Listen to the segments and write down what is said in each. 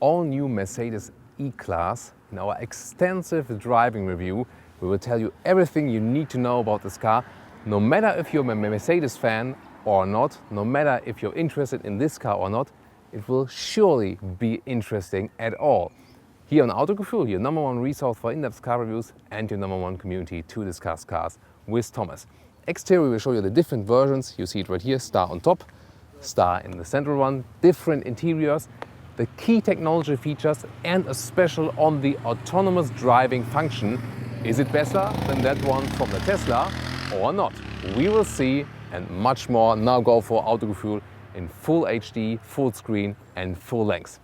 all-new Mercedes E-Class. In our extensive driving review, we will tell you everything you need to know about this car, no matter if you're a Mercedes fan or not, no matter if you're interested in this car or not, it will surely be interesting at all. Here on Autogefühl, your #1 resource for in-depth car reviews and your #1 community to discuss cars with Thomas. Exterior will show you the different versions. You see it right here, star on top, star in the central one, different interiors, the key technology features and a special on the autonomous driving function. Is it better than that one from the Tesla or not? We will see, and much more. Now go for Autogefühl in full HD, full screen and full length.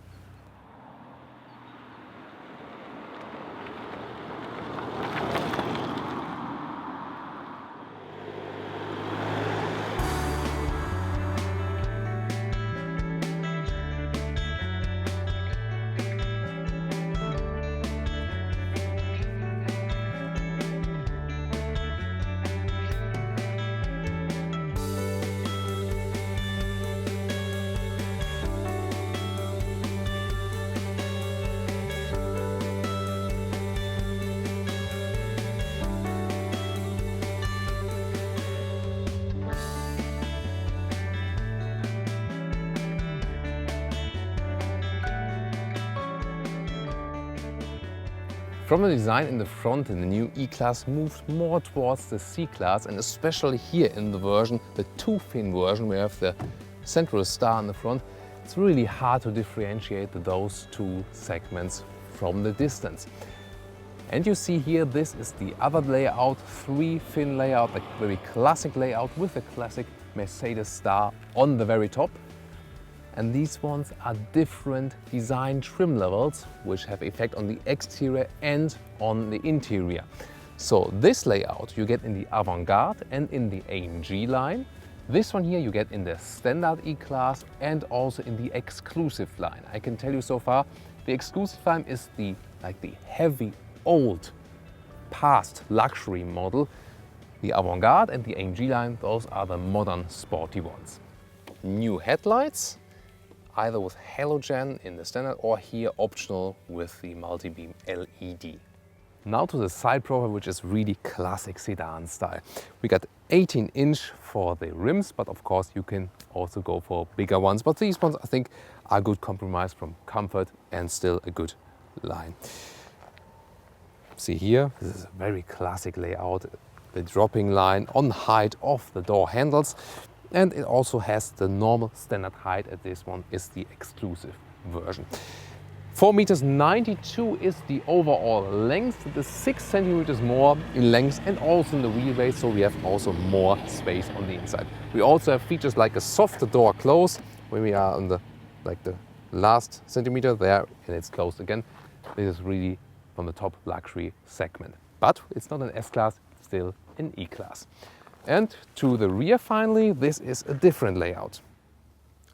From the design in the front, the new E-Class moved more towards the C-Class, and especially here in the version, the two-fin version, we have the central star in the front. It's really hard to differentiate those two segments from the distance. And you see here, this is the other layout, three-fin layout, a very classic layout with a classic Mercedes star on the very top. And these ones are different design trim levels, which have effect on the exterior and on the interior. So this layout you get in the Avantgarde and in the AMG line. This one here you get in the standard E-Class and also in the exclusive line. I can tell you so far, the exclusive line is the heavy, old, past luxury model. The Avantgarde and the AMG line, those are the modern, sporty ones. New headlights, either with halogen in the standard or here optional with the multi-beam LED. Now to the side profile, which is really classic sedan style. We got 18-inch for the rims, but of course you can also go for bigger ones. But these ones I think are a good compromise from comfort and still a good line. See here, this is a very classic layout. The dropping line on height of the door handles. And it also has the normal standard height, and this one is the exclusive version. 4,92 meters is the overall length. It is 6 centimeters more in length and also in the wheelbase, so we have also more space on the inside. We also have features like a softer door close when we are on the last centimeter there, and it's closed again. This is really from the top luxury segment. But it's not an S-Class, it's still an E-Class. And to the rear finally, this is a different layout.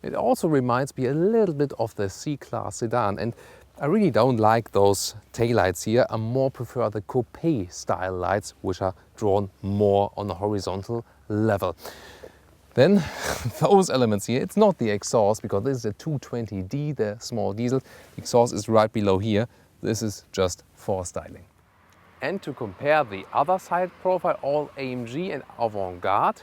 It also reminds me a little bit of the C-Class sedan, and I really don't like those taillights here. I more prefer the coupe style lights, which are drawn more on a horizontal level. Then those elements here, it's not the exhaust because this is a 220D, the small diesel. The exhaust is right below here. This is just for styling. And to compare the other side profile, all AMG and Avantgarde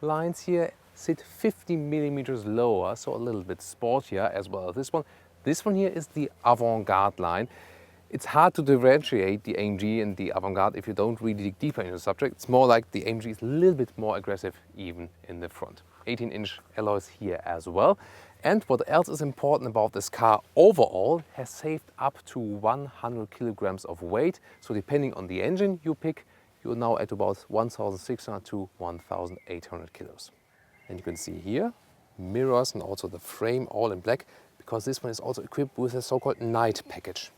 lines here sit 50 millimeters lower, so a little bit sportier as well as this one. This one here is the Avantgarde line. It's hard to differentiate the AMG and the Avantgarde if you don't really dig deeper into the subject. It's more like the AMG is a little bit more aggressive even in the front. 18-inch alloys here as well. And what else is important about this car overall, has saved up to 100 kilograms of weight. So depending on the engine you pick, you're now at about 1,600 to 1,800 kilos. And you can see here, mirrors and also the frame all in black, because this one is also equipped with a so-called night package.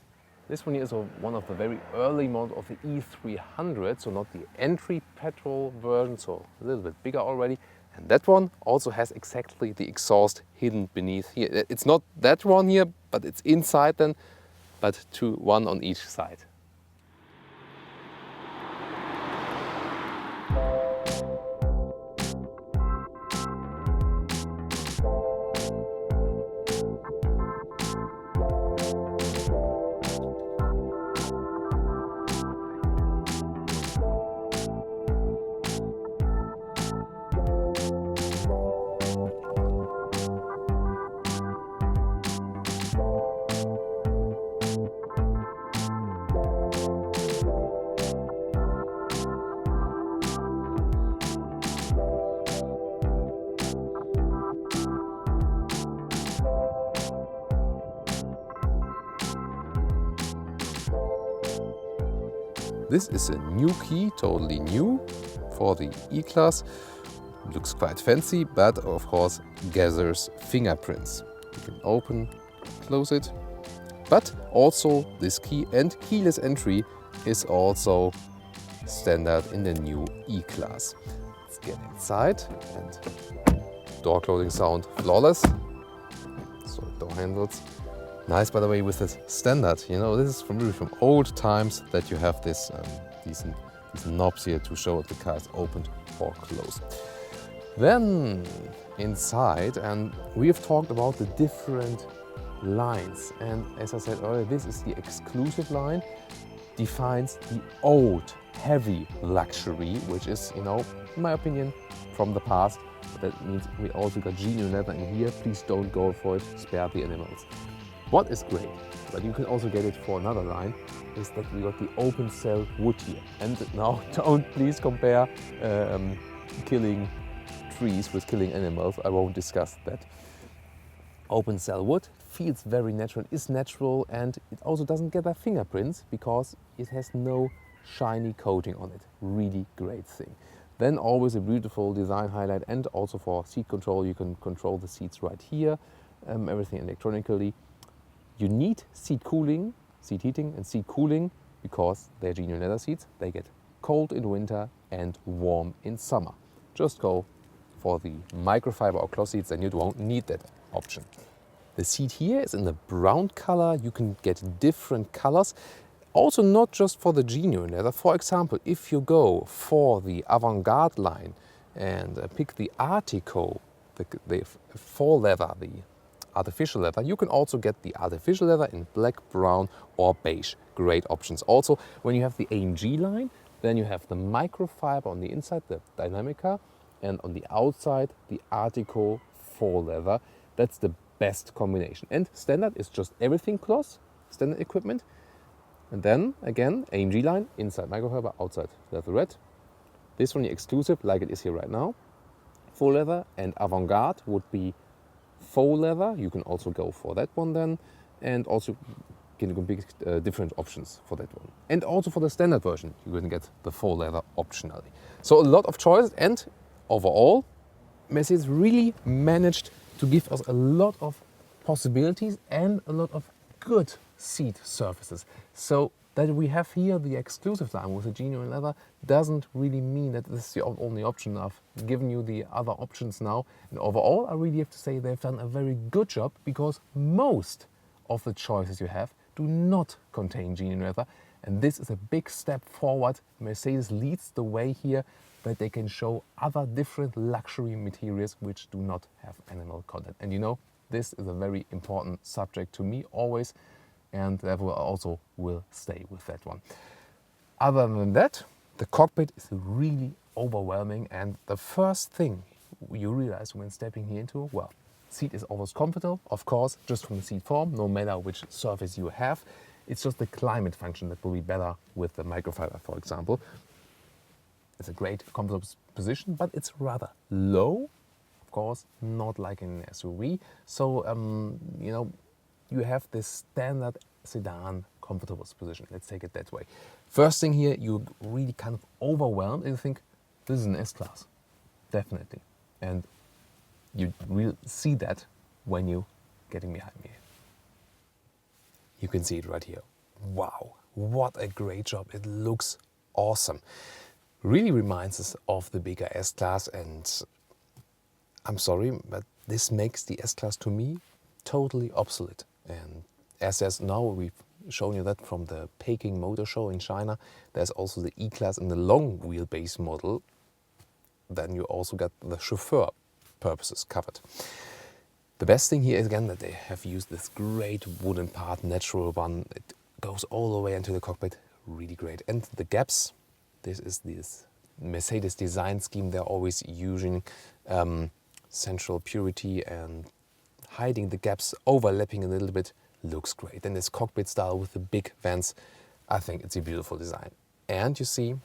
This one here is one of the very early models of the E300, so not the entry petrol version, so a little bit bigger already. And that one also has exactly the exhaust hidden beneath here. It's not that one here, but it's inside then, but one on each side. This is a new key, totally new for the E-Class. Looks quite fancy, but of course gathers fingerprints. You can open, close it. But also this key and keyless entry is also standard in the new E-Class. Let's get inside, and door closing sound flawless. So door handles. Nice, by the way, with this standard. You know, this is really from old times that you have this these knobs here to show if the car is opened or closed. Then inside, and we have talked about the different lines, and as I said earlier, this is the exclusive line, defines the old heavy luxury, which is, you know, in my opinion, from the past. That means we also got genuine leather in here. Please don't go for it, spare the animals. What is great, but you can also get it for another line, is that we got the open cell wood here. And now don't please compare killing trees with killing animals. I won't discuss that. Open cell wood feels very natural, is natural, and it also doesn't get that fingerprints because it has no shiny coating on it. Really great thing. Then always a beautiful design highlight, and also for seat control, you can control the seats right here, everything electronically. You need seat cooling, seat heating and seat cooling because they're genuine leather seats. They get cold in winter and warm in summer. Just go for the microfiber or cloth seats and you won't need that option. The seat here is in the brown color. You can get different colors. Also not just for the genuine leather. For example, if you go for the Avantgarde line and pick the Artico, the faux leather, the artificial leather, you can also get the artificial leather in black, brown or beige. Great options. Also, when you have the AMG line, then you have the microfiber on the inside, the Dynamica, and on the outside, the Artico faux leather. That's the best combination. And standard is just everything cloth, standard equipment. And then again, AMG line, inside microfiber, outside leatherette. This one exclusive, like it is here right now. Faux leather, and Avantgarde would be faux leather. You can also go for that one then. And also you can pick different options for that one. And also for the standard version, you can get the faux leather optionally. So a lot of choices, and overall, Mercedes really managed to give us a lot of possibilities and a lot of good seat surfaces. So that we have here the exclusive line with the genuine leather doesn't really mean that this is the only option. I've given you the other options now. And overall, I really have to say they've done a very good job, because most of the choices you have do not contain genuine leather. And this is a big step forward. Mercedes leads the way here, that they can show other different luxury materials which do not have animal content. And you know, this is a very important subject to me always, and therefore I also will stay with that one. Other than that, the cockpit is really overwhelming, and the first thing you realize when stepping here into, well, seat is always comfortable, of course, just from the seat form, no matter which surface you have. It's just the climate function that will be better with the microfiber, for example. It's a great comfortable position, but it's rather low, of course, not like in an SUV. So, you know, you have this standard sedan comfortable position. Let's take it that way. First thing here, you're really kind of overwhelmed and you think, this is an S-Class, definitely. And you will see that when you're getting behind me. You can see it right here. Wow, what a great job. It looks awesome. Really reminds us of the bigger S-Class, and I'm sorry, but this makes the S-Class to me totally obsolete. And as now we've shown you that from the Peking Motor Show in China, there's also the E-Class in the long wheelbase model. Then you also got the chauffeur purposes covered. The best thing here is again that they have used this great wooden part, natural one. It goes all the way into the cockpit, really great. And the gaps, this is this Mercedes design scheme. They're always using central purity and hiding the gaps, overlapping a little bit, looks great. And this cockpit style with the big vents, I think it's a beautiful design. And you see,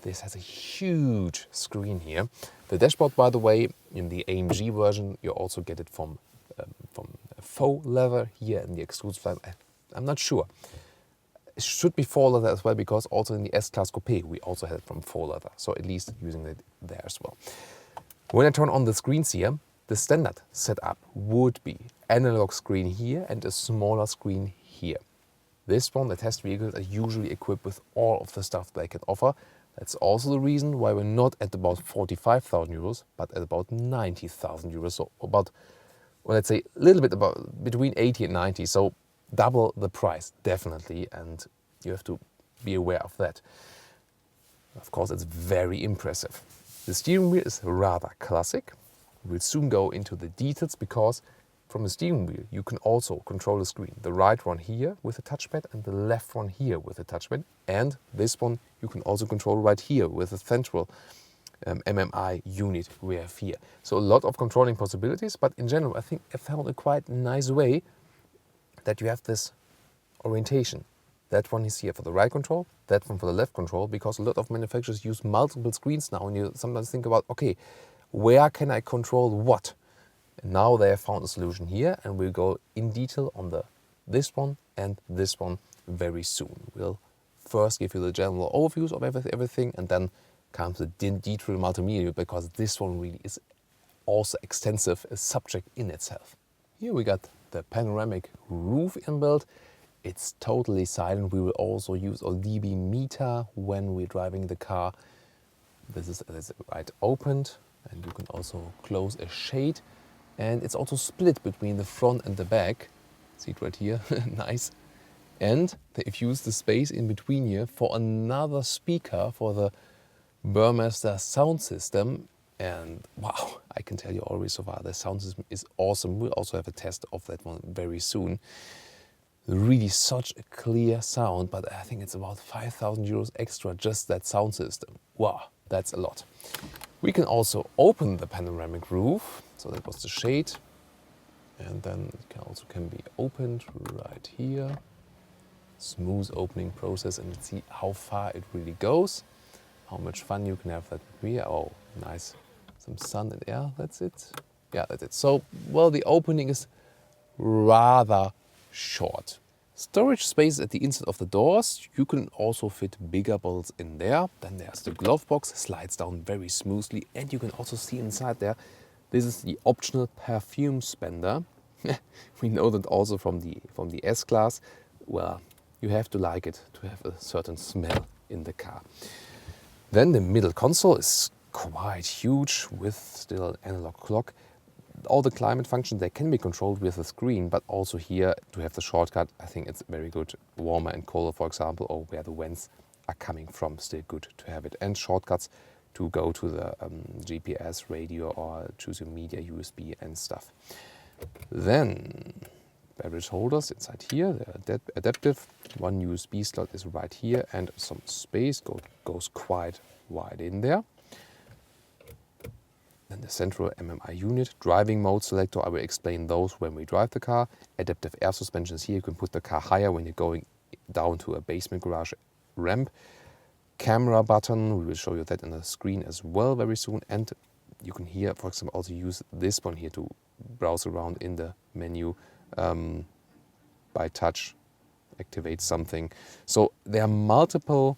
this has a huge screen here. The dashboard, by the way, in the AMG version, you also get it from faux leather here in the exclusive line. I'm not sure. it should be 4 leather as well, because also in the S-Class Coupe we also had it from 4 leather, so at least using it there as well. When I turn on the screens here, the standard setup would be analog screen here and a smaller screen here. This one, the test vehicles are usually equipped with all of the stuff they can offer. That's also the reason why we're not at about 45,000 euros, but at about 90,000 euros. So about, well, let's say a little bit about between 80 and 90. So double the price, definitely. And you have to be aware of that. Of course, it's very impressive. The steering wheel is rather classic. We'll soon go into the details, because from the steering wheel you can also control the screen. The right one here with a touchpad and the left one here with a touchpad. And this one you can also control right here with a central MMI unit we have here. So a lot of controlling possibilities, but in general I think I found a quite nice way that you have this orientation. That one is here for the right control, that one for the left control, because a lot of manufacturers use multiple screens now, and you sometimes think about, okay, where can I control what? And now they have found a solution here, and we'll go in detail on this one and this one very soon. We'll first give you the general overviews of everything, and then comes the detailed multimedia, because this one really is also extensive, a subject in itself. Here we got the panoramic roof inbuilt. It's totally silent. We will also use a dB meter when we're driving the car. This is right opened, and you can also close a shade. And it's also split between the front and the back. See it right here, nice. And they've used the space in between here for another speaker for the Burmester sound system. And wow, I can tell you already so far, the sound system is awesome. We'll also have a test of that one very soon. Really such a clear sound, but I think it's about 5,000 euros extra, just that sound system. Wow, that's a lot. We can also open the panoramic roof. So that was the shade. And then it can be opened right here. Smooth opening process, and let's see how far it really goes. How much fun you can have that here. Oh, nice. Some sun and air, that's it. Yeah, that's it. So, well, the opening is rather short. Storage space at the inside of the doors. You can also fit bigger bottles in there. Then there's the glove box, slides down very smoothly, and you can also see inside there, this is the optional perfume spender. We know that also from the S-Class. Well, you have to like it to have a certain smell in the car. Then the middle console is quite huge with still an analog clock. All the climate functions, they can be controlled with a screen, but also here to have the shortcut, I think it's very good. Warmer and colder, for example, or where the vents are coming from, still good to have it. And shortcuts to go to the GPS, radio, or choose your media, USB and stuff. Then beverage holders inside here, they're adaptive. One USB slot is right here, and some space goes quite wide in there. Then the central MMI unit, driving mode selector, I will explain those when we drive the car. Adaptive air suspensions here, you can put the car higher when you're going down to a basement garage ramp. Camera button, we will show you that in the screen as well very soon. And you can here, for example, also use this one here to browse around in the menu by touch, activate something. So there are multiple,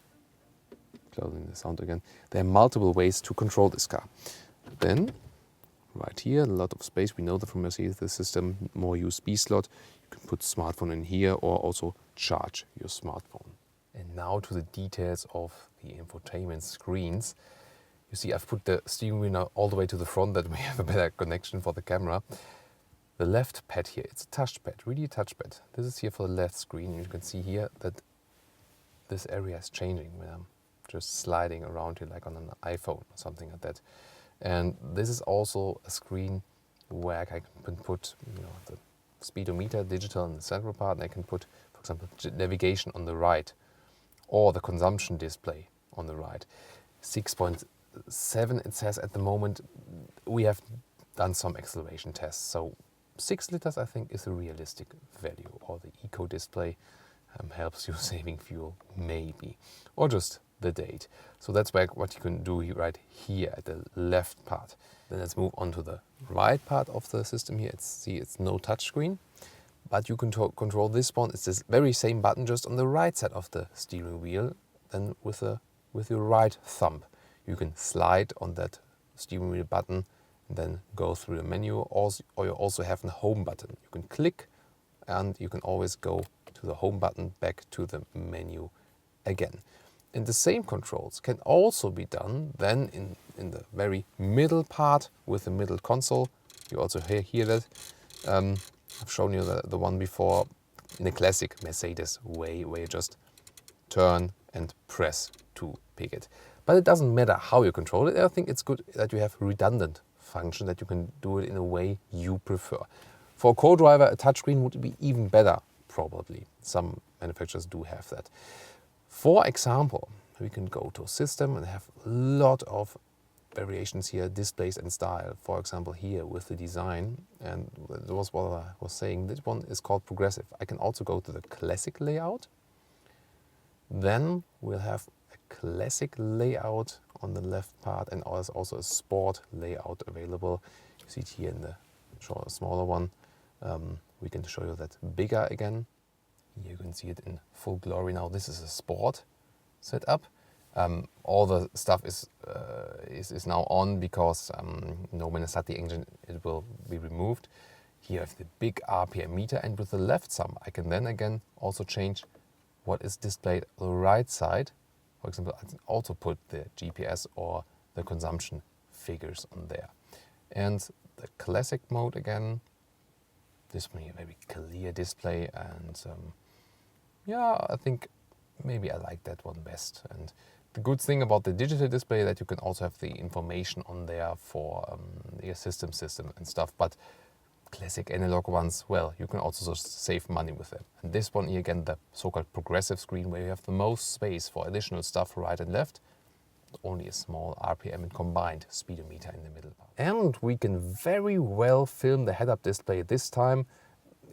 closing the sound again, there are multiple ways to control this car. Then, right here, a lot of space. We know that from Mercedes, the system, more USB slot. You can put smartphone in here or also charge your smartphone. And now to the details of the infotainment screens. You see, I've put the steering wheel now all the way to the front that we have a better connection for the camera. The left pad here, it's a touchpad, really a touchpad. This is here for the left screen. You can see here that this area is changing when I'm just sliding around here like on an iPhone or something like that. And this is also a screen where I can put, the speedometer digital in the central part, and I can put, for example, navigation on the right or the consumption display on the right. 6.7 it says at the moment. We have done some acceleration tests, so 6 liters I think is a realistic value, or the eco display helps you saving fuel maybe, or just the date. So that's what you can do right here at the left part. Then let's move on to the right part of the system here. It's no touchscreen, but you can control this one. It's this very same button, just on the right side of the steering wheel, then with your right thumb. You can slide on that steering wheel button and then go through the menu, or you also have a home button. You can click and you can always go to the home button, back to the menu again. And the same controls can also be done then in the very middle part with the middle console. You also hear that. I've shown you the one before in the classic Mercedes way, where you just turn and press to pick it. But it doesn't matter how you control it. I think it's good that you have redundant function, that you can do it in a way you prefer. For a co-driver, a touchscreen would be even better, probably. Some manufacturers do have that. For example, we can go to System and have a lot of variations here, displays and style. For example, here with the design, and that was what I was saying, this one is called progressive. I can also go to the classic layout. Then we'll have a classic layout on the left part, and there's also a sport layout available. You see it here in the smaller one. We can show you that bigger again. You can see it in full glory now. This is a sport setup. All the stuff is now on because when I start the engine, it will be removed. Here I have the big RPM meter, and with the left thumb I can then again also change what is displayed on the right side. For example, I can also put the GPS or the consumption figures on there. And the classic mode again, this one here, very clear display, and yeah, I think maybe I like that one best. And the good thing about the digital display that you can also have the information on there for your system and stuff. But classic analog ones, well, you can also just save money with them. And this one here again, the so-called progressive screen, where you have the most space for additional stuff right and left. Only a small RPM and combined speedometer in the middle part. And we can very well film the head-up display this time.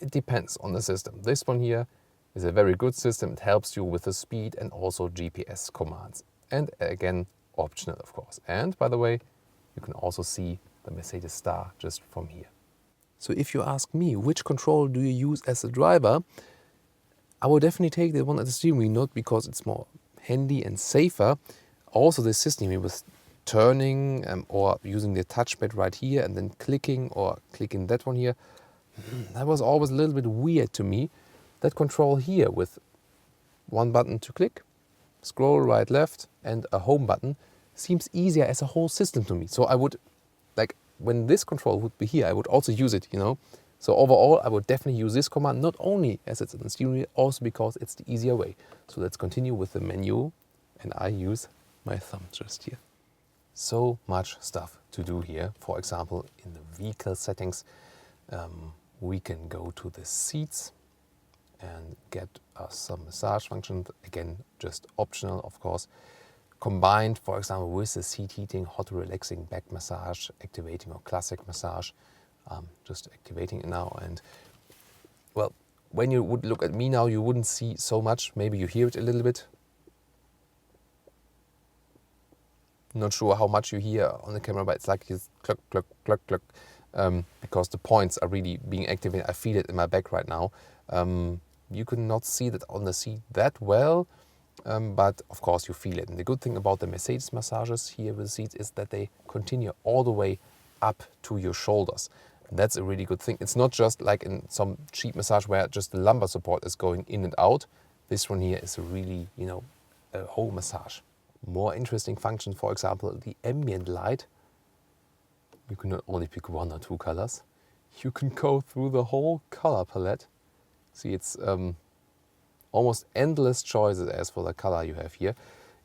It depends on the system. This one here is a very good system. It helps you with the speed and also GPS commands. And again, optional of course. And by the way, you can also see the Mercedes star just from here. So if you ask me, which control do you use as a driver? I would definitely take the one at the steering wheel, not because it's more handy and safer. Also the system here with turning or using the touchpad right here and then clicking or clicking that one here. That was always a little bit weird to me. That control here with one button to click, scroll right, left, and a home button seems easier as a whole system to me. So I would, like, when this control would be here, I would also use it, you know. So overall, I would definitely use this command, not only as it's on the steering wheel, also because it's the easier way. So let's continue with the menu, and I use my thumb just here. So much stuff to do here. For example, in the vehicle settings, we can go to the seats and get some massage function. Again, just optional, of course. Combined, for example, with the seat heating, hot relaxing back massage, activating or classic massage. Just activating it now. And well, when you would look at me now, you wouldn't see so much. Maybe you hear it a little bit. Not sure how much you hear on the camera, but it's like this cluck, cluck, cluck, cluck, because the points are really being activated. I feel it in my back right now. You cannot see that on the seat that well, but of course you feel it. And the good thing about the Mercedes massages here with the seats is that they continue all the way up to your shoulders. And that's a really good thing. It's not just like in some cheap massage where just the lumbar support is going in and out. This one here is a really, you know, a whole massage. More interesting function, for example, the ambient light. You can not only pick one or two colors, you can go through the whole color palette. See, it's almost endless choices as for the color you have here.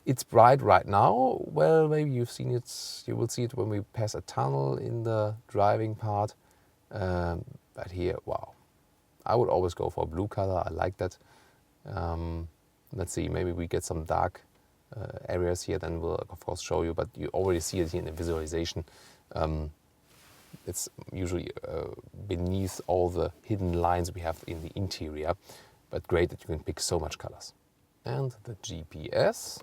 It's bright right now. Well, maybe you've seen it, you will see it when we pass a tunnel in the driving part. But here, wow. I would always go for a blue color, I like that. Let's see, maybe we get some dark areas here, then we'll of course show you, but you already see it here in the visualization. It's usually beneath all the hidden lines we have in the interior, but great that you can pick so much colors. And the GPS,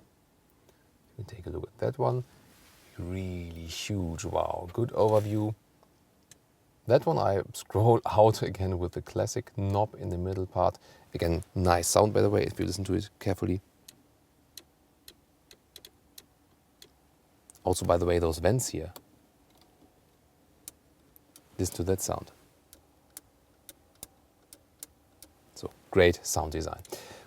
you can take a look at that one. Really huge, wow, good overview. That one I scroll out again with the classic knob in the middle part. Again, nice sound by the way, if you listen to it carefully. Also, by the way, those vents here. Listen to that sound. So, great sound design.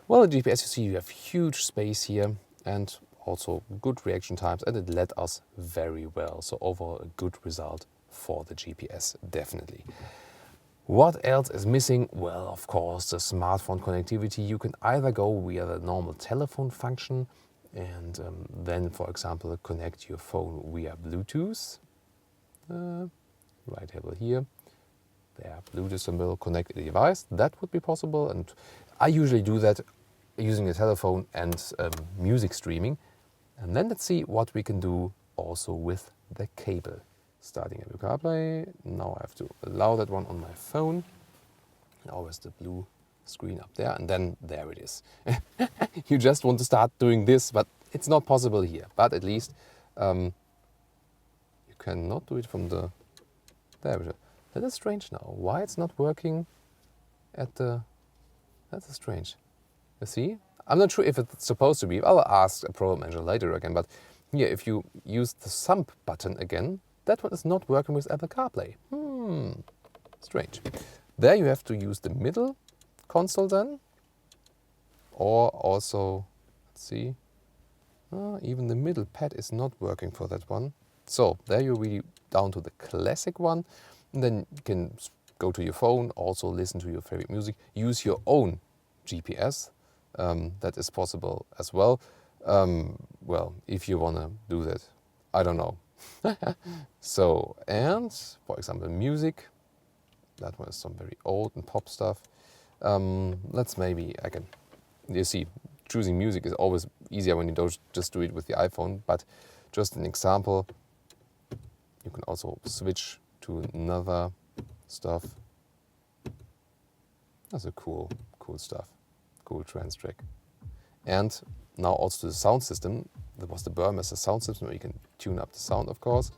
Well, the GPS, you see, you have huge space here and also good reaction times, and it led us very well. So overall, a good result for the GPS, definitely. What else is missing? Well, of course, the smartphone connectivity. You can either go via the normal telephone function and then, for example, connect your phone via Bluetooth. Right handle here. There, Bluetooth symbol, connect the device. That would be possible, and I usually do that using a telephone and music streaming. And then let's see what we can do also with the cable. Starting Apple CarPlay. Now I have to allow that one on my phone. Always the blue screen up there, and then there it is. You just want to start doing this, but it's not possible here. But at least you cannot do it from the... There we go. That is strange now. Why it's not working at the... That's strange. You see? I'm not sure if it's supposed to be. I'll ask a program manager later again. But here, if you use the thumb button again, that one is not working with Apple CarPlay. Strange. There you have to use the middle console then. Or also, let's see. Even the middle pad is not working for that one. So there you're really down to the classic one. And then you can go to your phone, also listen to your favorite music, use your own GPS. That is possible as well. Well, if you want to do that, I don't know. So, and for example, music. That one is some very old and pop stuff. Let's maybe, you see, choosing music is always easier when you don't just do it with the iPhone, but just an example, you can also switch to another stuff. That's a cool stuff. Cool trance track. And now also the sound system. That was the Burmester sound system where you can tune up the sound, of course.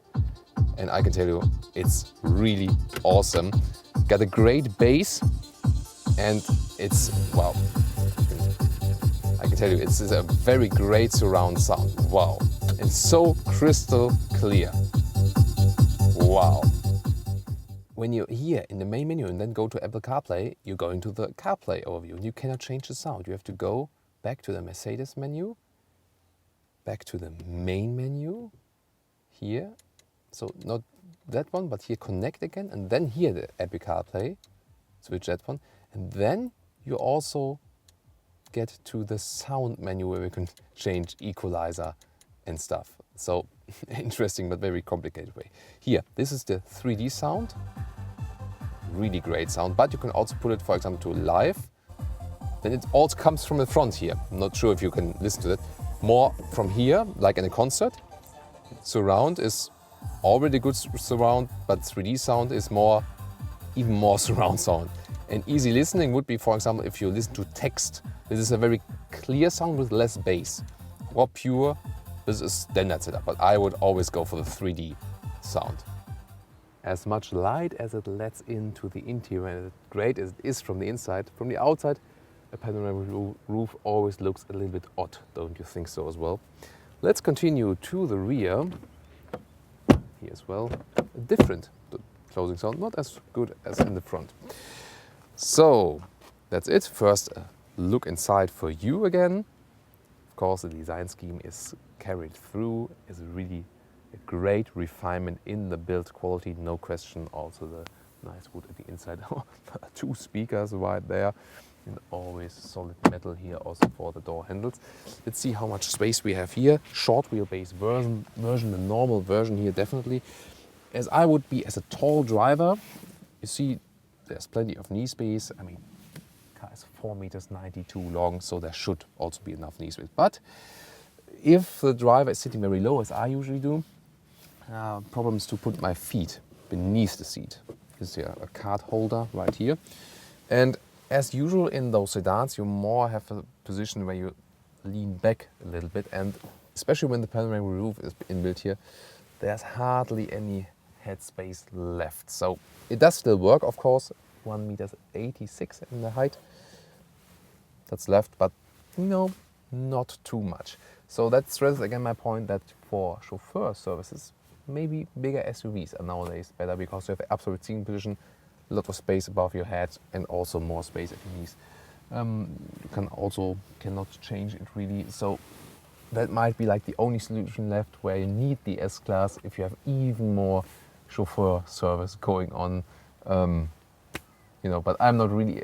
And I can tell you, it's really awesome. Got a great bass, and it's, wow. I can tell you, it's a very great surround sound. Wow. And so crystal clear. Wow. When you're here in the main menu and then go to Apple CarPlay, you're going to the CarPlay overview. And you cannot change the sound. You have to go back to the Mercedes menu, back to the main menu, here. So not that one, but here connect again, and then here the Apple CarPlay, switch that one. And then you also get to the sound menu where we can change equalizer and stuff. So interesting, but very complicated way. Here, this is the 3D sound. Really great sound, but you can also put it, for example, to live. Then it all comes from the front here. I'm not sure if you can listen to that. More from here, like in a concert. Surround is already good surround, but 3D sound is even more surround sound. And easy listening would be, for example, if you listen to text. This is a very clear sound with less bass. Or pure, this is standard setup, but I would always go for the 3D sound. As much light as it lets into the interior, and as great as it is from the inside, from the outside, a panoramic roof always looks a little bit odd, don't you think so as well? Let's continue to the rear. Here as well, different closing sound, not as good as in the front. So that's it. First look inside for you again. Of course, the design scheme is carried through, is really a great refinement in the build quality, no question. Also the nice wood at the inside, 2 speakers right there, and always solid metal here also for the door handles. Let's see how much space we have here. Short wheelbase version, the normal version here definitely. As I would be as a tall driver, you see there's plenty of knee space. I mean, the car is 4.92 meters long, so there should also be enough knee space. But if the driver is sitting very low, as I usually do, problems to put my feet beneath the seat. You see a card holder right here. And as usual in those sedans, you more have a position where you lean back a little bit, and especially when the panoramic roof is inbuilt here, there's hardly any headspace left. So it does still work, of course. 1.86 m in the height. That's left, but you know, not too much. So that stresses again my point that for chauffeur services, maybe bigger SUVs are nowadays better because you have absolute seating position, a lot of space above your head, and also more space at the knees. You cannot change it really. So that might be like the only solution left where you need the S-Class if you have even more chauffeur service going on. You know, but I'm not really,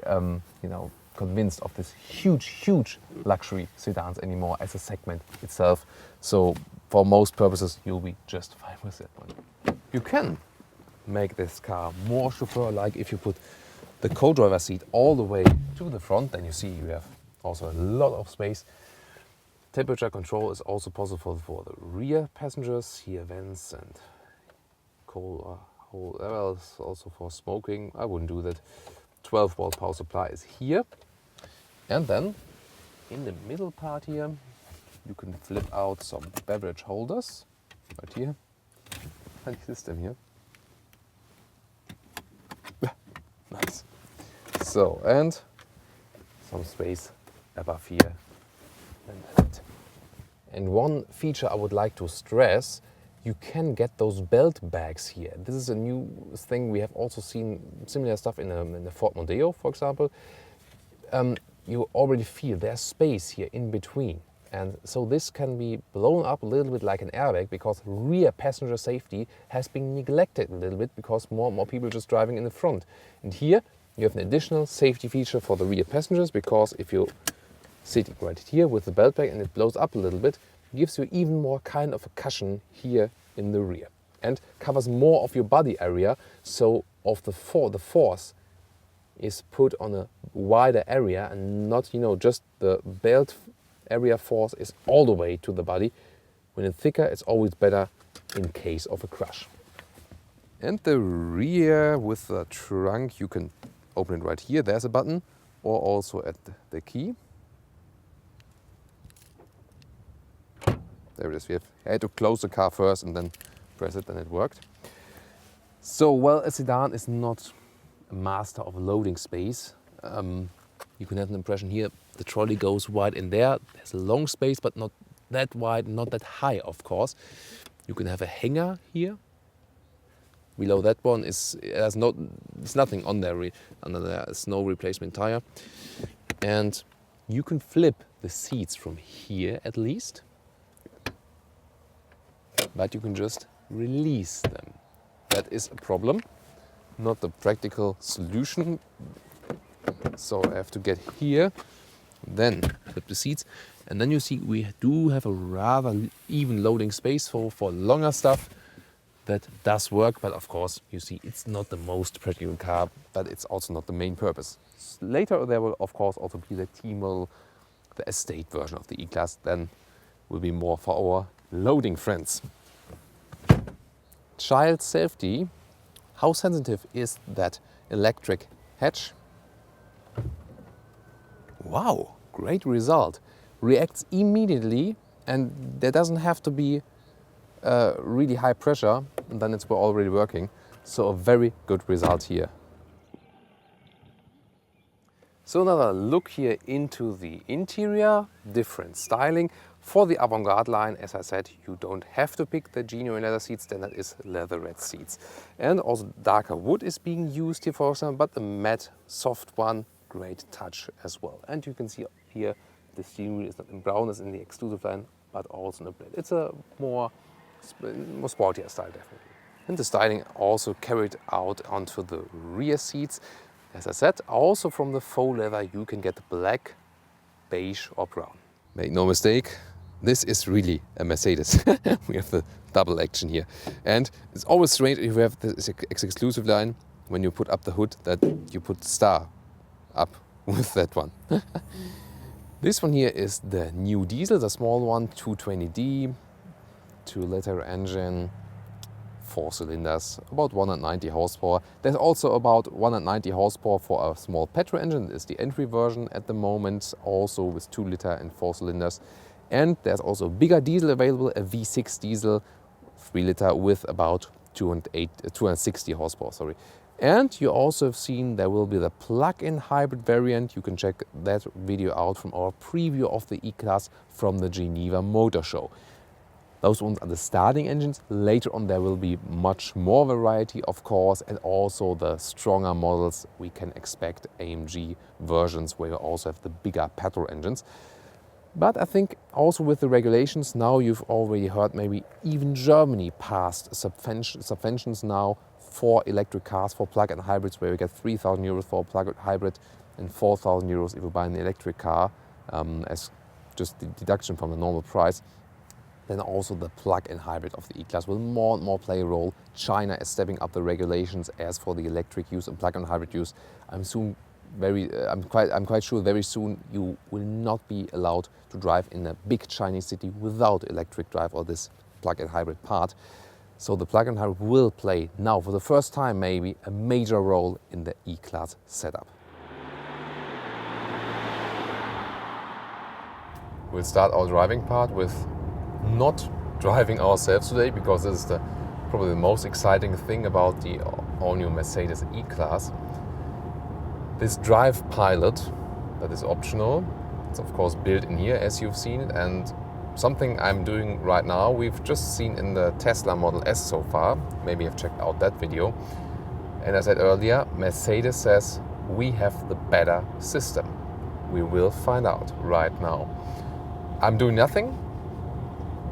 you know, convinced of this huge luxury sedans anymore as a segment itself. So for most purposes, you'll be just fine with that one. You can make this car more chauffeur-like if you put the co-driver seat all the way to the front. Then you see you have also a lot of space. Temperature control is also possible for the rear passengers. Here vents and coal levels also for smoking. I wouldn't do that. 12-volt power supply is here. And then in the middle part here, you can flip out some beverage holders right here. Funny system here. Nice. So, and some space above here. And one feature I would like to stress, you can get those belt bags here. This is a new thing. We have also seen similar stuff in the Ford Mondeo, for example. You already feel there's space here in between. And so this can be blown up a little bit like an airbag because rear passenger safety has been neglected a little bit because more and more people are just driving in the front. And here you have an additional safety feature for the rear passengers because if you sit right here with the belt bag and it blows up a little bit, it gives you even more kind of a cushion here in the rear and covers more of your body area. So the force is put on a wider area and not, you know, just the belt area force is all the way to the body. When it's thicker, it's always better in case of a crash. And the rear with the trunk, you can open it right here. There's a button, or also at the key. There it is. I had to close the car first and then press it, and it worked. So, well, a sedan is not a master of loading space. You can have an impression here, the trolley goes wide in there. There's a long space, but not that wide, not that high, of course. You can have a hanger here. Below that one there's nothing on there. Under there is no replacement tire. And you can flip the seats from here at least. But you can just release them. That is a problem, not the practical solution. So I have to get here, then flip the seats, and then you see we do have a rather even loading space for longer stuff. That does work, but of course you see it's not the most practical car, but it's also not the main purpose. Later there will of course also be the T-model, the estate version of the E-Class, then will be more for our loading friends. Child safety. How sensitive is that electric hatch? Wow, great result. Reacts immediately, and there doesn't have to be really high pressure, and then it's already working. So a very good result here. So another look here into the interior, different styling. For the Avantgarde line, as I said, you don't have to pick the genuine leather seats, standard is leatherette seats. And also darker wood is being used here, for example, but the matte soft one, great touch as well. And you can see here the steering wheel is not in brown as in the exclusive line, but also in a blade. It's a more sportier style, definitely. And the styling also carried out onto the rear seats. As I said, also from the faux leather you can get black, beige or brown. Make no mistake, this is really a Mercedes. We have the double action here. And it's always strange if you have this exclusive line, when you put up the hood, that you put star up with that one. This one here is the new diesel, the small one, 220D, 2-liter engine, 4 cylinders, about 190 horsepower. There's also about 190 horsepower for a small petrol engine. It's the entry version at the moment, also with 2-liter and 4 cylinders. And there's also a bigger diesel available, a V6 diesel, 3-liter with about 260 horsepower, sorry. And you also have seen there will be the plug-in hybrid variant. You can check that video out from our preview of the E-Class from the Geneva Motor Show. Those ones are the starting engines. Later on there will be much more variety, of course, and also the stronger models we can expect AMG versions where you also have the bigger petrol engines. But I think also with the regulations now, you've already heard maybe even Germany passed subventions now for electric cars, for plug-in hybrids, where you get 3,000 euros for a plug-in hybrid and 4,000 euros if you buy an electric car as just the deduction from the normal price. Then also the plug-in hybrid of the E-Class will more and more play a role. China is stepping up the regulations as for the electric use and plug-in hybrid use. I'm quite sure very soon you will not be allowed to drive in a big Chinese city without electric drive or this plug-in hybrid part. So the plug-in hybrid will play now for the first time maybe a major role in the E-Class setup. We'll start our driving part with not driving ourselves today, because this is probably the most exciting thing about the all-new Mercedes E-Class. This drive pilot that is optional, it's of course built in here as you've seen it, and something I'm doing right now we've just seen in the Tesla Model S so far. Maybe you've checked out that video. And as I said earlier, Mercedes says we have the better system. We will find out right now. I'm doing nothing.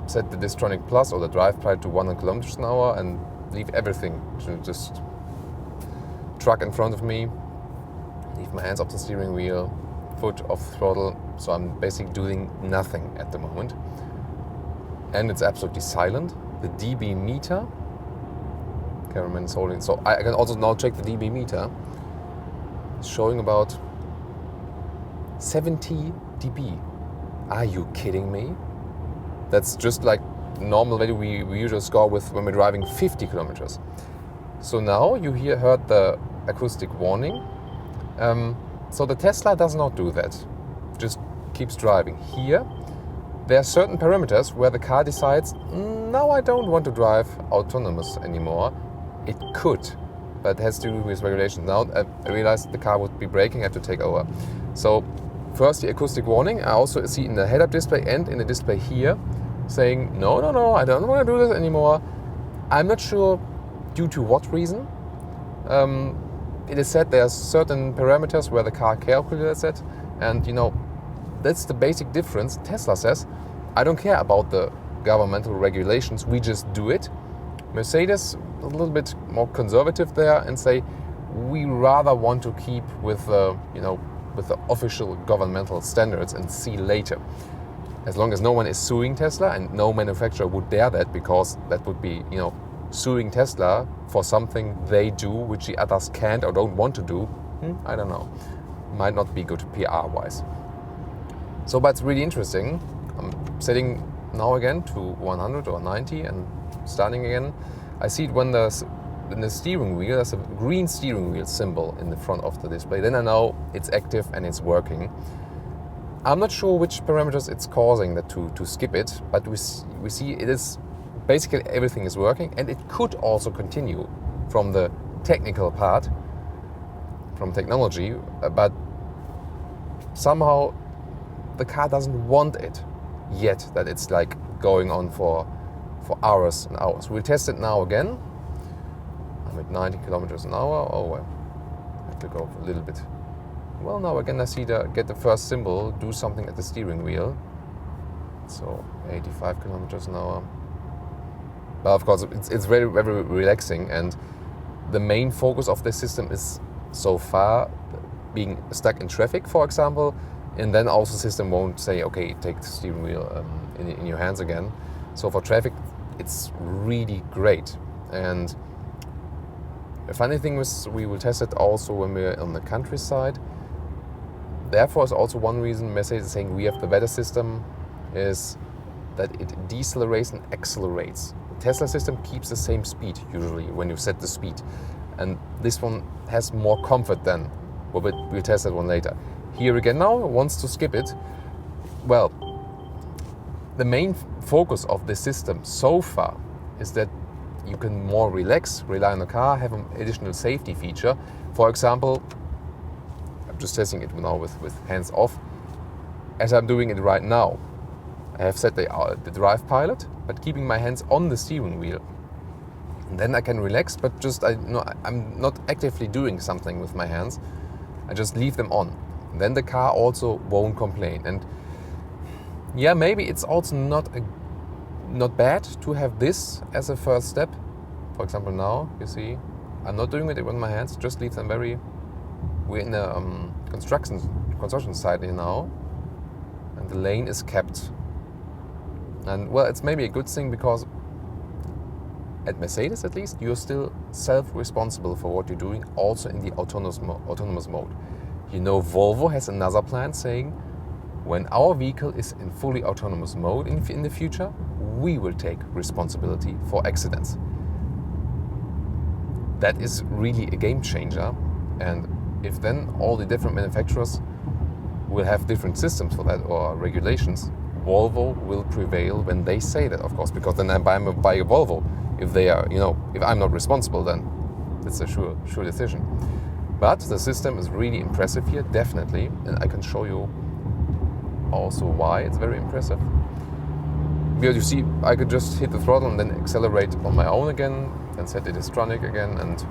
Set the Distronic Plus or the drive pilot to 100 kilometers an hour and leave everything to just truck in front of me. Leave my hands off the steering wheel, foot off throttle. So I'm basically doing nothing at the moment. And it's absolutely silent. The dB meter, cameraman is holding. So I can also now check the dB meter. It's showing about 70 dB. Are you kidding me? That's just like normal value we usually score with when we're driving 50 kilometers. So now you heard the acoustic warning. So the Tesla does not do that. Just keeps driving. Here, there are certain parameters where the car decides, no, I don't want to drive autonomous anymore. It could, but it has to do with regulations. Now I realized the car would be braking, I have to take over. So first the acoustic warning. I also see in the head-up display and in the display here saying, no, I don't want to do this anymore. I'm not sure due to what reason. It is said there are certain parameters where the car calculates it, and that's the basic difference. Tesla says, I don't care about the governmental regulations, we just do it. Mercedes a little bit more conservative there and say, we rather want to keep with with the official governmental standards and see later. As long as no one is suing Tesla, and no manufacturer would dare that, because that would be, suing Tesla for something they do which the others can't or don't want to do. I don't know. Might not be good PR-wise. So, but it's really interesting. I'm setting now again to 100 or 90 and starting again. I see it when in the steering wheel, there's a green steering wheel symbol in the front of the display. Then I know it's active and it's working. I'm not sure which parameters it's causing that to skip it, but we see it is basically everything is working, and it could also continue from the technical part, from technology, but somehow the car doesn't want it yet, that it's like going on for hours and hours. We'll test it now again. I'm at 90 kilometers an hour. Oh, well, I have to go a little bit. Well, now again I see get the first symbol, do something at the steering wheel. So 85 kilometers an hour. But of course, it's very, very relaxing, and the main focus of this system is so far being stuck in traffic, for example, and then also the system won't say, okay, take the steering wheel in your hands again. So for traffic, it's really great. And the funny thing is, we will test it also when we're on the countryside. Therefore, is also one reason Mercedes is saying we have the better system, is that it decelerates and accelerates. The Tesla system keeps the same speed usually when you set the speed, and this one has more comfort than. We'll test that one later. Here again now, wants to skip it. Well, the main focus of this system so far is that you can more relax, rely on the car, have an additional safety feature. For example, I'm just testing it now with hands off, as I'm doing it right now. I have set the drive pilot, but keeping my hands on the steering wheel. And then I can relax, but just I'm not actively doing something with my hands. I just leave them on. And then the car also won't complain. And yeah, maybe it's also not bad to have this as a first step. For example, now you see I'm not doing it with my hands, just leave them we're in a construction site here now, and the lane is kept. And well, it's maybe a good thing, because at Mercedes at least you're still self-responsible for what you're doing, also in the autonomous mode. You know, Volvo has another plan saying, when our vehicle is in fully autonomous mode in the future, we will take responsibility for accidents. That is really a game changer. And if then all the different manufacturers will have different systems for that or regulations, Volvo will prevail when they say that, of course, because then I'm buying a Volvo. If they are, if I'm not responsible, then it's a sure decision. But the system is really impressive here, definitely, and I can show you also why it's very impressive. Because you see, I could just hit the throttle and then accelerate on my own again, then set it Distronic again, and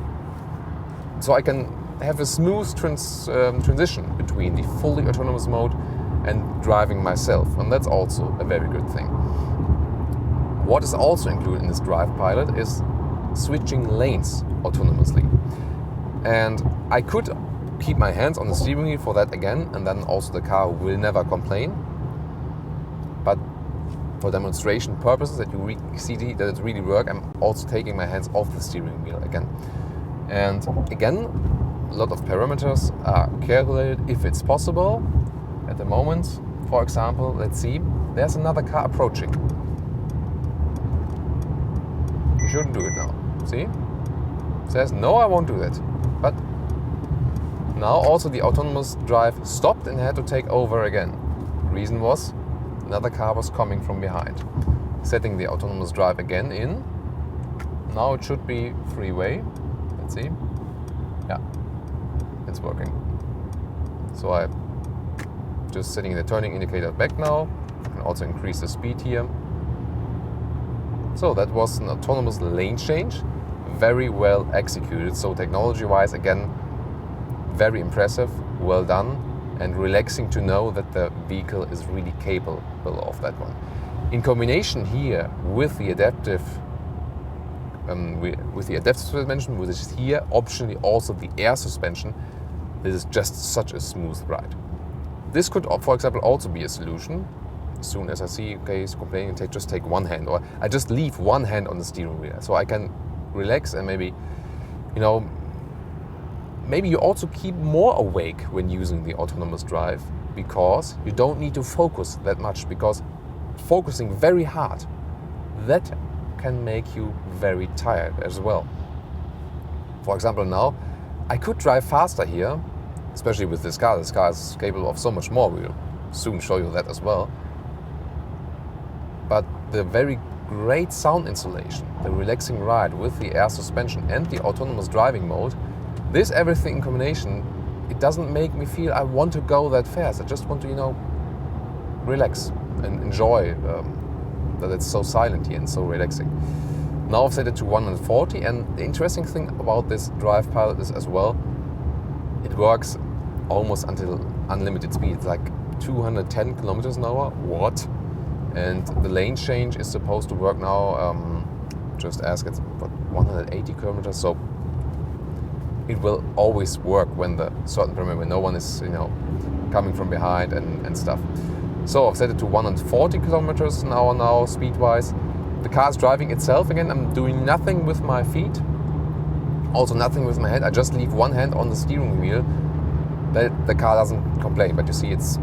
so I can have a smooth transition between the fully autonomous mode and driving myself, and that's also a very good thing. What is also included in this drive pilot is switching lanes autonomously. And I could keep my hands on the steering wheel for that again, and then also the car will never complain. But for demonstration purposes, that you see that it really works, I'm also taking my hands off the steering wheel again. And again, a lot of parameters are calculated if it's possible. At the moment, for example, let's see, there's another car approaching. You shouldn't do it now. See? It says, no, I won't do that. But now also the autonomous drive stopped and had to take over again. Reason was, another car was coming from behind. Setting the autonomous drive again in. Now it should be freeway. Let's see. Yeah, it's working. So I'm just setting the turning indicator back now. I can also increase the speed here. So that was an autonomous lane change, very well executed. So technology-wise, again, very impressive, well done, and relaxing to know that the vehicle is really capable of that one. In combination here with the adaptive suspension, which is here optionally also the air suspension, this is just such a smooth ride. This could, for example, also be a solution. As soon as I see, okay, he's complaining, just take one hand, or I just leave one hand on the steering wheel, so I can relax and maybe, maybe you also keep more awake when using the autonomous drive, because you don't need to focus that much, because focusing very hard, that can make you very tired as well. For example, now I could drive faster here, especially with this car. This car is capable of so much more. We'll soon show you that as well. But the very great sound insulation, the relaxing ride with the air suspension and the autonomous driving mode, this everything in combination, it doesn't make me feel I want to go that fast. I just want to, relax and enjoy that it's so silent here and so relaxing. Now I've set it to 140, and the interesting thing about this drive pilot is as well, it works almost until unlimited speed. It's like 210 kilometers an hour. What? And the lane change is supposed to work now, just ask, it's about 180 kilometers, so it will always work when the certain perimeter, when no one is, coming from behind and stuff. So I've set it to 140 kilometers an hour now, speed-wise. The car is driving itself again. I'm doing nothing with my feet, also nothing with my head. I just leave one hand on the steering wheel. The car doesn't complain, but you see it's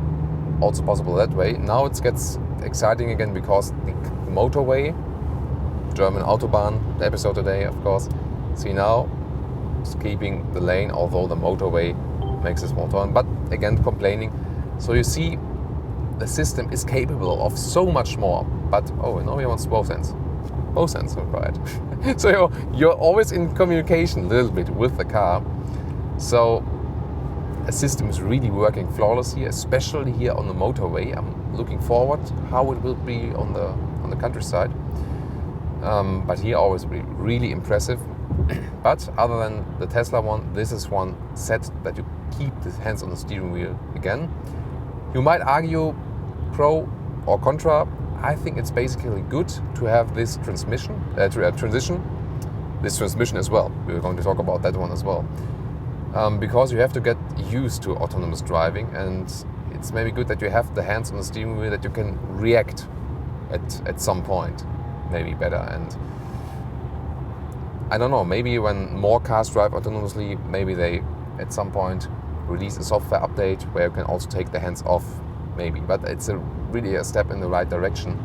also possible that way. Now it gets exciting again, because the motorway, German Autobahn, the episode today, of course. See now, it's keeping the lane, although the motorway makes a small turn, but again complaining. So you see, the system is capable of so much more. But now he wants both hands. both hands required. So you're always in communication a little bit with the car. So the system is really working flawless here, especially here on the motorway. I'm looking forward how it will be on the countryside. But here always really impressive. But other than the Tesla one, this is one set that you keep the hands on the steering wheel again. You might argue pro or contra. I think it's basically good to have this transition, this transmission as well. We're going to talk about that one as well. Because you have to get used to autonomous driving, and it's maybe good that you have the hands on the steering wheel that you can react at some point, maybe better. And I don't know, maybe when more cars drive autonomously, maybe they at some point release a software update where you can also take the hands off, maybe. But it's really a step in the right direction.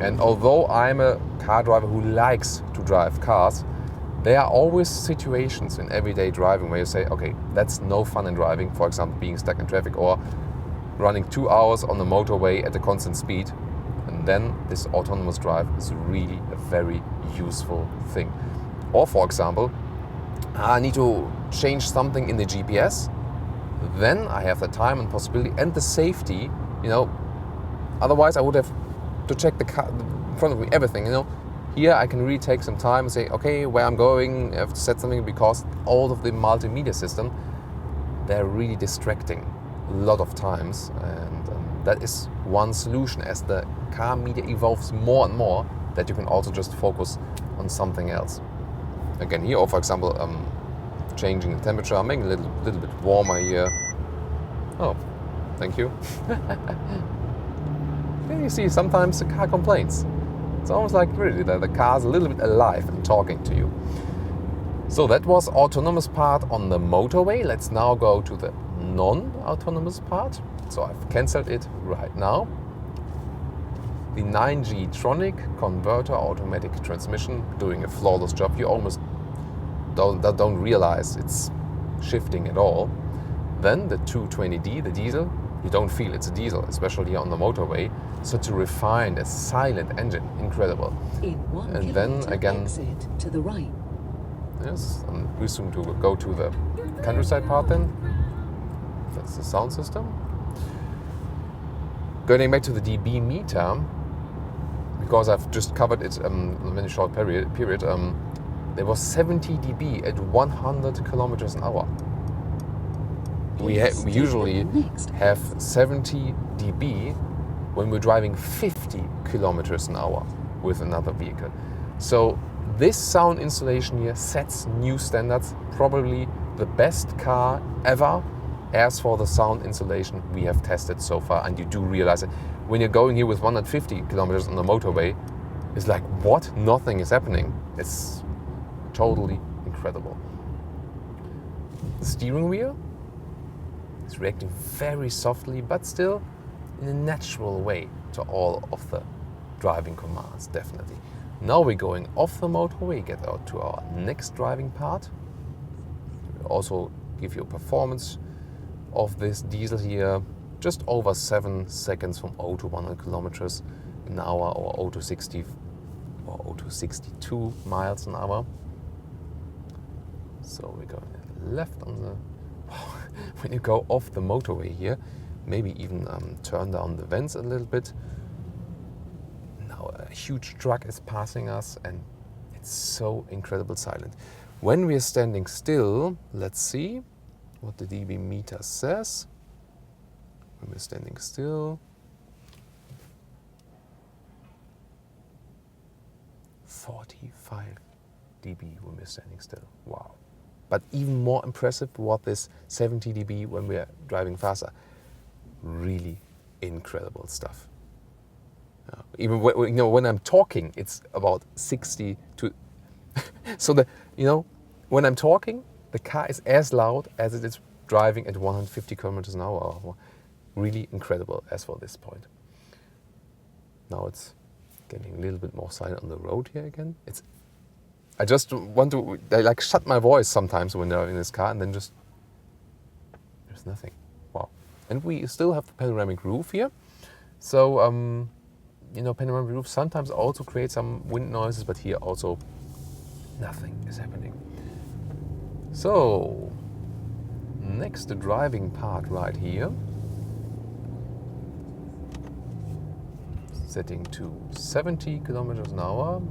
And although I'm a car driver who likes to drive cars, there are always situations in everyday driving where you say, okay, that's no fun in driving. For example, being stuck in traffic or running 2 hours on the motorway at a constant speed. And then this autonomous drive is really a very useful thing. Or for example, I need to change something in the GPS. Then I have the time and possibility and the safety, otherwise I would have to check the car in front of me, everything, Here I can really take some time and say, okay, where I'm going, I have to set something, because all of the multimedia system, they're really distracting a lot of times. And that is one solution as the car media evolves more and more, that you can also just focus on something else. Again, here, or for example, changing the temperature, making it a little bit warmer here. Oh, thank you. You see, sometimes the car complains. It's almost like really the car's a little bit alive and talking to you. So that was autonomous part on the motorway. Let's now go to the non-autonomous part. So I've cancelled it right now. The 9G Tronic converter automatic transmission doing a flawless job. You almost don't realize it's shifting at all. Then the 220D, the diesel, you don't feel it's a diesel, especially on the motorway. Such a refined, a silent engine, incredible. And then again, exit to the right. Yes, and we soon to go to the countryside part then. That's the sound system. Going back to the dB meter, because I've just covered it in a very short period. There was 70 dB at 100 kilometers an hour. We usually have 70 dB when we're driving 50 kilometers an hour with another vehicle. So this sound installation here sets new standards, probably the best car ever as for the sound installation we have tested so far. And you do realize it. When you're going here with 150 kilometers on the motorway, it's like, what? Nothing is happening. It's totally incredible. The steering wheel is reacting very softly, but still in a natural way to all of the driving commands, definitely. Now we're going off the motorway, get out to our next driving part. We'll also give you a performance of this diesel here, just over 7 seconds from 0 to 100 kilometers an hour, or 0 to 60 or 0 to 62 miles an hour. So we're going left on the when you go off the motorway here, maybe even turn down the vents a little bit. Now a huge truck is passing us and it's so incredible silent. When we're standing still, let's see what the dB meter says. When we're standing still, 45 dB when we're standing still. Wow. But even more impressive, what this 70 dB when we're driving faster. Really incredible stuff. Even when I'm talking, it's about 60 to. So when I'm talking, the car is as loud as it is driving at 150 kilometers an hour. Really incredible as for this point. Now it's getting a little bit more silent on the road here again. I just want to shut my voice sometimes when they're in this car, and then just there's nothing. Wow. And we still have the panoramic roof here. So panoramic roof sometimes also create some wind noises, but here also nothing is happening. So next, the driving part right here. Setting to 70 kilometers an hour,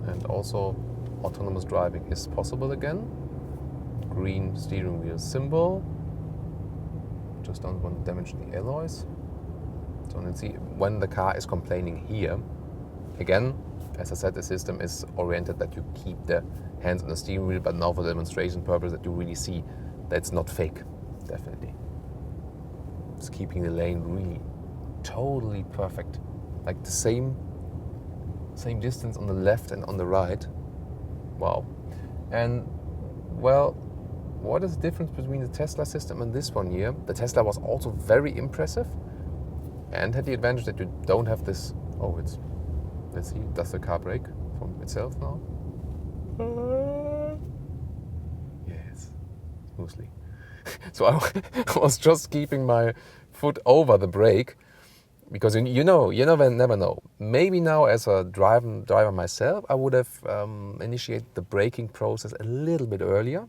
and also autonomous driving is possible again. Green steering wheel symbol. Just don't want to damage the alloys. So let's see when the car is complaining here. Again, as I said, the system is oriented that you keep the hands on the steering wheel, but now for demonstration purpose that you really see that's not fake, definitely. It's keeping the lane really totally perfect. Like the same distance on the left and on the right. Wow. And well, what is the difference between the Tesla system and this one here? The Tesla was also very impressive and had the advantage that you don't have this. Oh, let's see, does the car brake from itself now? Yes, smoothly. So I was just keeping my foot over the brake, because you never know. Maybe now as a driver myself, I would have initiated the braking process a little bit earlier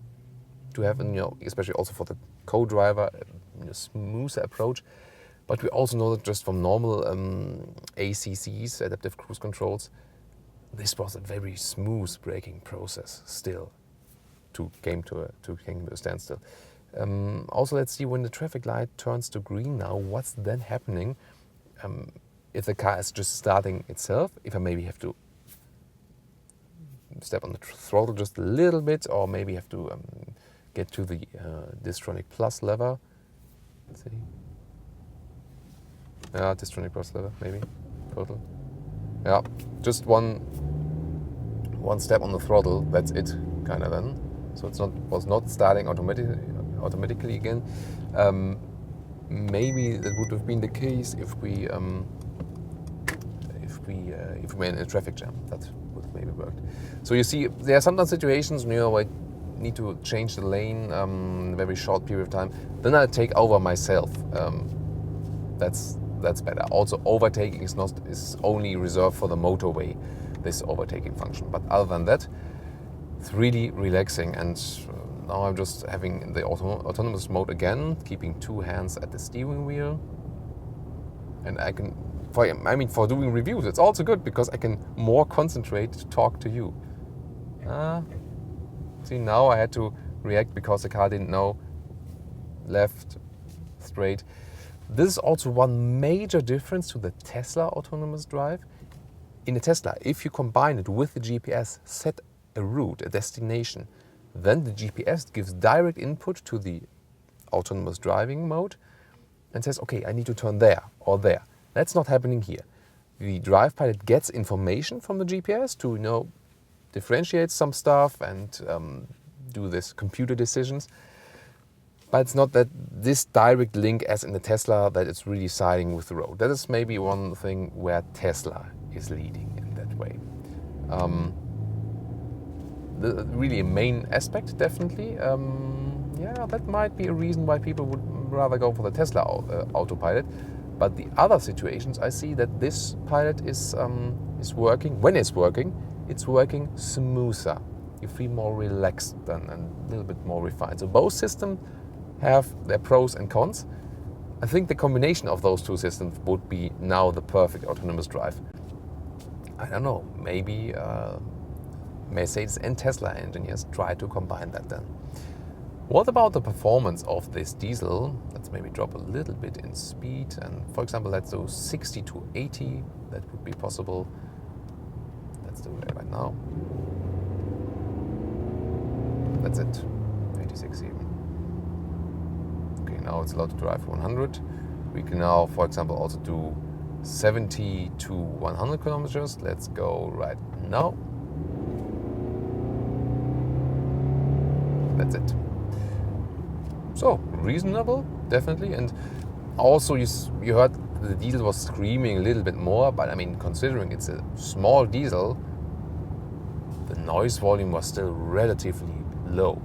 to have, especially also for the co-driver, a smoother approach. But we also know that just from normal ACCs, adaptive cruise controls, this was a very smooth braking process still to came to a standstill. Also, let's see when the traffic light turns to green now, what's then happening? If the car is just starting itself, if I maybe have to step on the throttle just a little bit, or maybe have to get to the Distronic Plus lever. Let's see. Yeah, Distronic Plus lever, maybe, total. Yeah, just one step on the throttle, that's it, kind of then. So was not starting automatically again. Maybe that would have been the case if we were in a traffic jam. That would have maybe worked. So you see, there are sometimes situations where I need to change the lane in a very short period of time. Then I take over myself. That's better. Also, overtaking is only reserved for the motorway, this overtaking function. But other than that, it's really relaxing. And now I'm just having the autonomous mode again, keeping two hands at the steering wheel. And I can, for doing reviews, it's also good because I can more concentrate to talk to you. See, now I had to react because the car didn't know left, straight. This is also one major difference to the Tesla autonomous drive. In the Tesla, if you combine it with the GPS, set a route, a destination, then the GPS gives direct input to the autonomous driving mode and says, okay, I need to turn there or there. That's not happening here. The Drive Pilot gets information from the GPS to, differentiate some stuff and do this computer decisions. But it's not that this direct link as in the Tesla that it's really siding with the road. That is maybe one thing where Tesla is leading in that way. Really a main aspect, definitely. That might be a reason why people would rather go for the Tesla autopilot. But the other situations, I see that this pilot is working. When it's working smoother. You feel more relaxed and a little bit more refined. So both systems have their pros and cons. I think the combination of those two systems would be now the perfect autonomous drive. I don't know, maybe Mercedes and Tesla engineers try to combine that then. What about the performance of this diesel? Let's maybe drop a little bit in speed, and for example, let's do 60 to 80. That would be possible. Let's do that right now. That's it, 86 even. Okay, now it's allowed to drive 100. We can now, for example, also do 70 to 100 kilometers. Let's go right now. That's it. So, reasonable, definitely. And also you heard the diesel was screaming a little bit more, but I mean, considering it's a small diesel, the noise volume was still relatively low.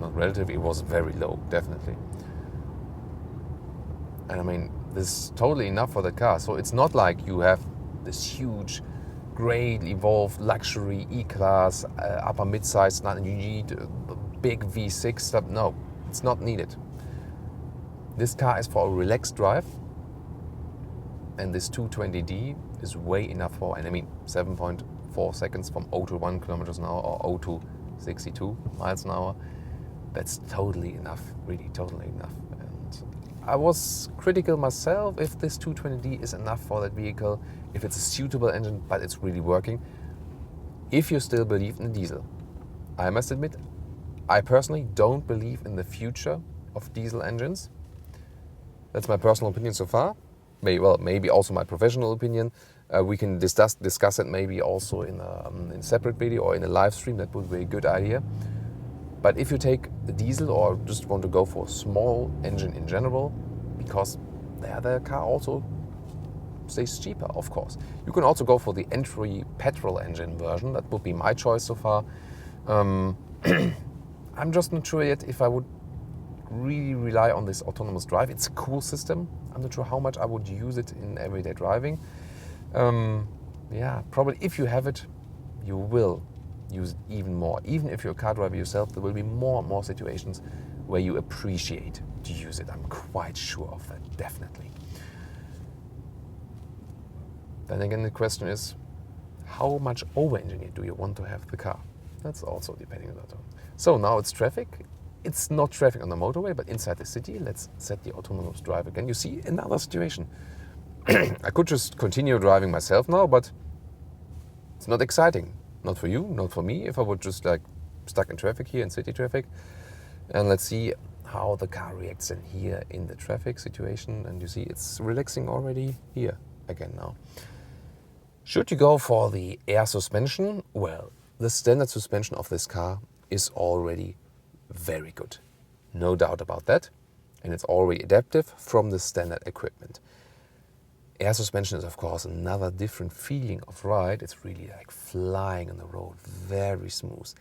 Not relatively, it was very low, definitely. And I mean, this is totally enough for the car. So it's not like you have this huge, great, evolved luxury E-Class, upper mid-size, and you need a big V6 stuff. No, it's not needed. This car is for a relaxed drive, and this 220D is way enough for, and I mean 7.4 seconds from 0 to 1 kilometers an hour or 0 to 62 miles an hour. That's totally enough, really totally enough. And I was critical myself if this 220D is enough for that vehicle, if it's a suitable engine, but it's really working. If you still believe in diesel, I must admit, I personally don't believe in the future of diesel engines. That's my personal opinion so far. Maybe also my professional opinion. We can discuss it maybe also in a separate video or in a live stream. That would be a good idea. But if you take the diesel or just want to go for a small engine in general, because the car also stays cheaper, of course. You can also go for the entry petrol engine version. That would be my choice so far. I'm just not sure yet if I would really rely on this autonomous drive. It's a cool system. I'm not sure how much I would use it in everyday driving. Probably if you have it, you will use it even more. Even if you're a car driver yourself, there will be more and more situations where you appreciate to use it. I'm quite sure of that, definitely. Then again, the question is, how much over-engineered do you want to have the car? That's also depending on that. So now it's traffic. It's not traffic on the motorway, but inside the city. Let's set the autonomous drive again. You see another situation. I could just continue driving myself now, but it's not exciting. Not for you, not for me. If I would just like stuck in traffic here in city traffic. And let's see how the car reacts in here in the traffic situation. And you see it's relaxing already here again now. Should you go for the air suspension? Well, the standard suspension of this car is already very good. No doubt about that. And it's already adaptive from the standard equipment. Air suspension is, of course, another different feeling of ride. It's really like flying on the road, very smooth.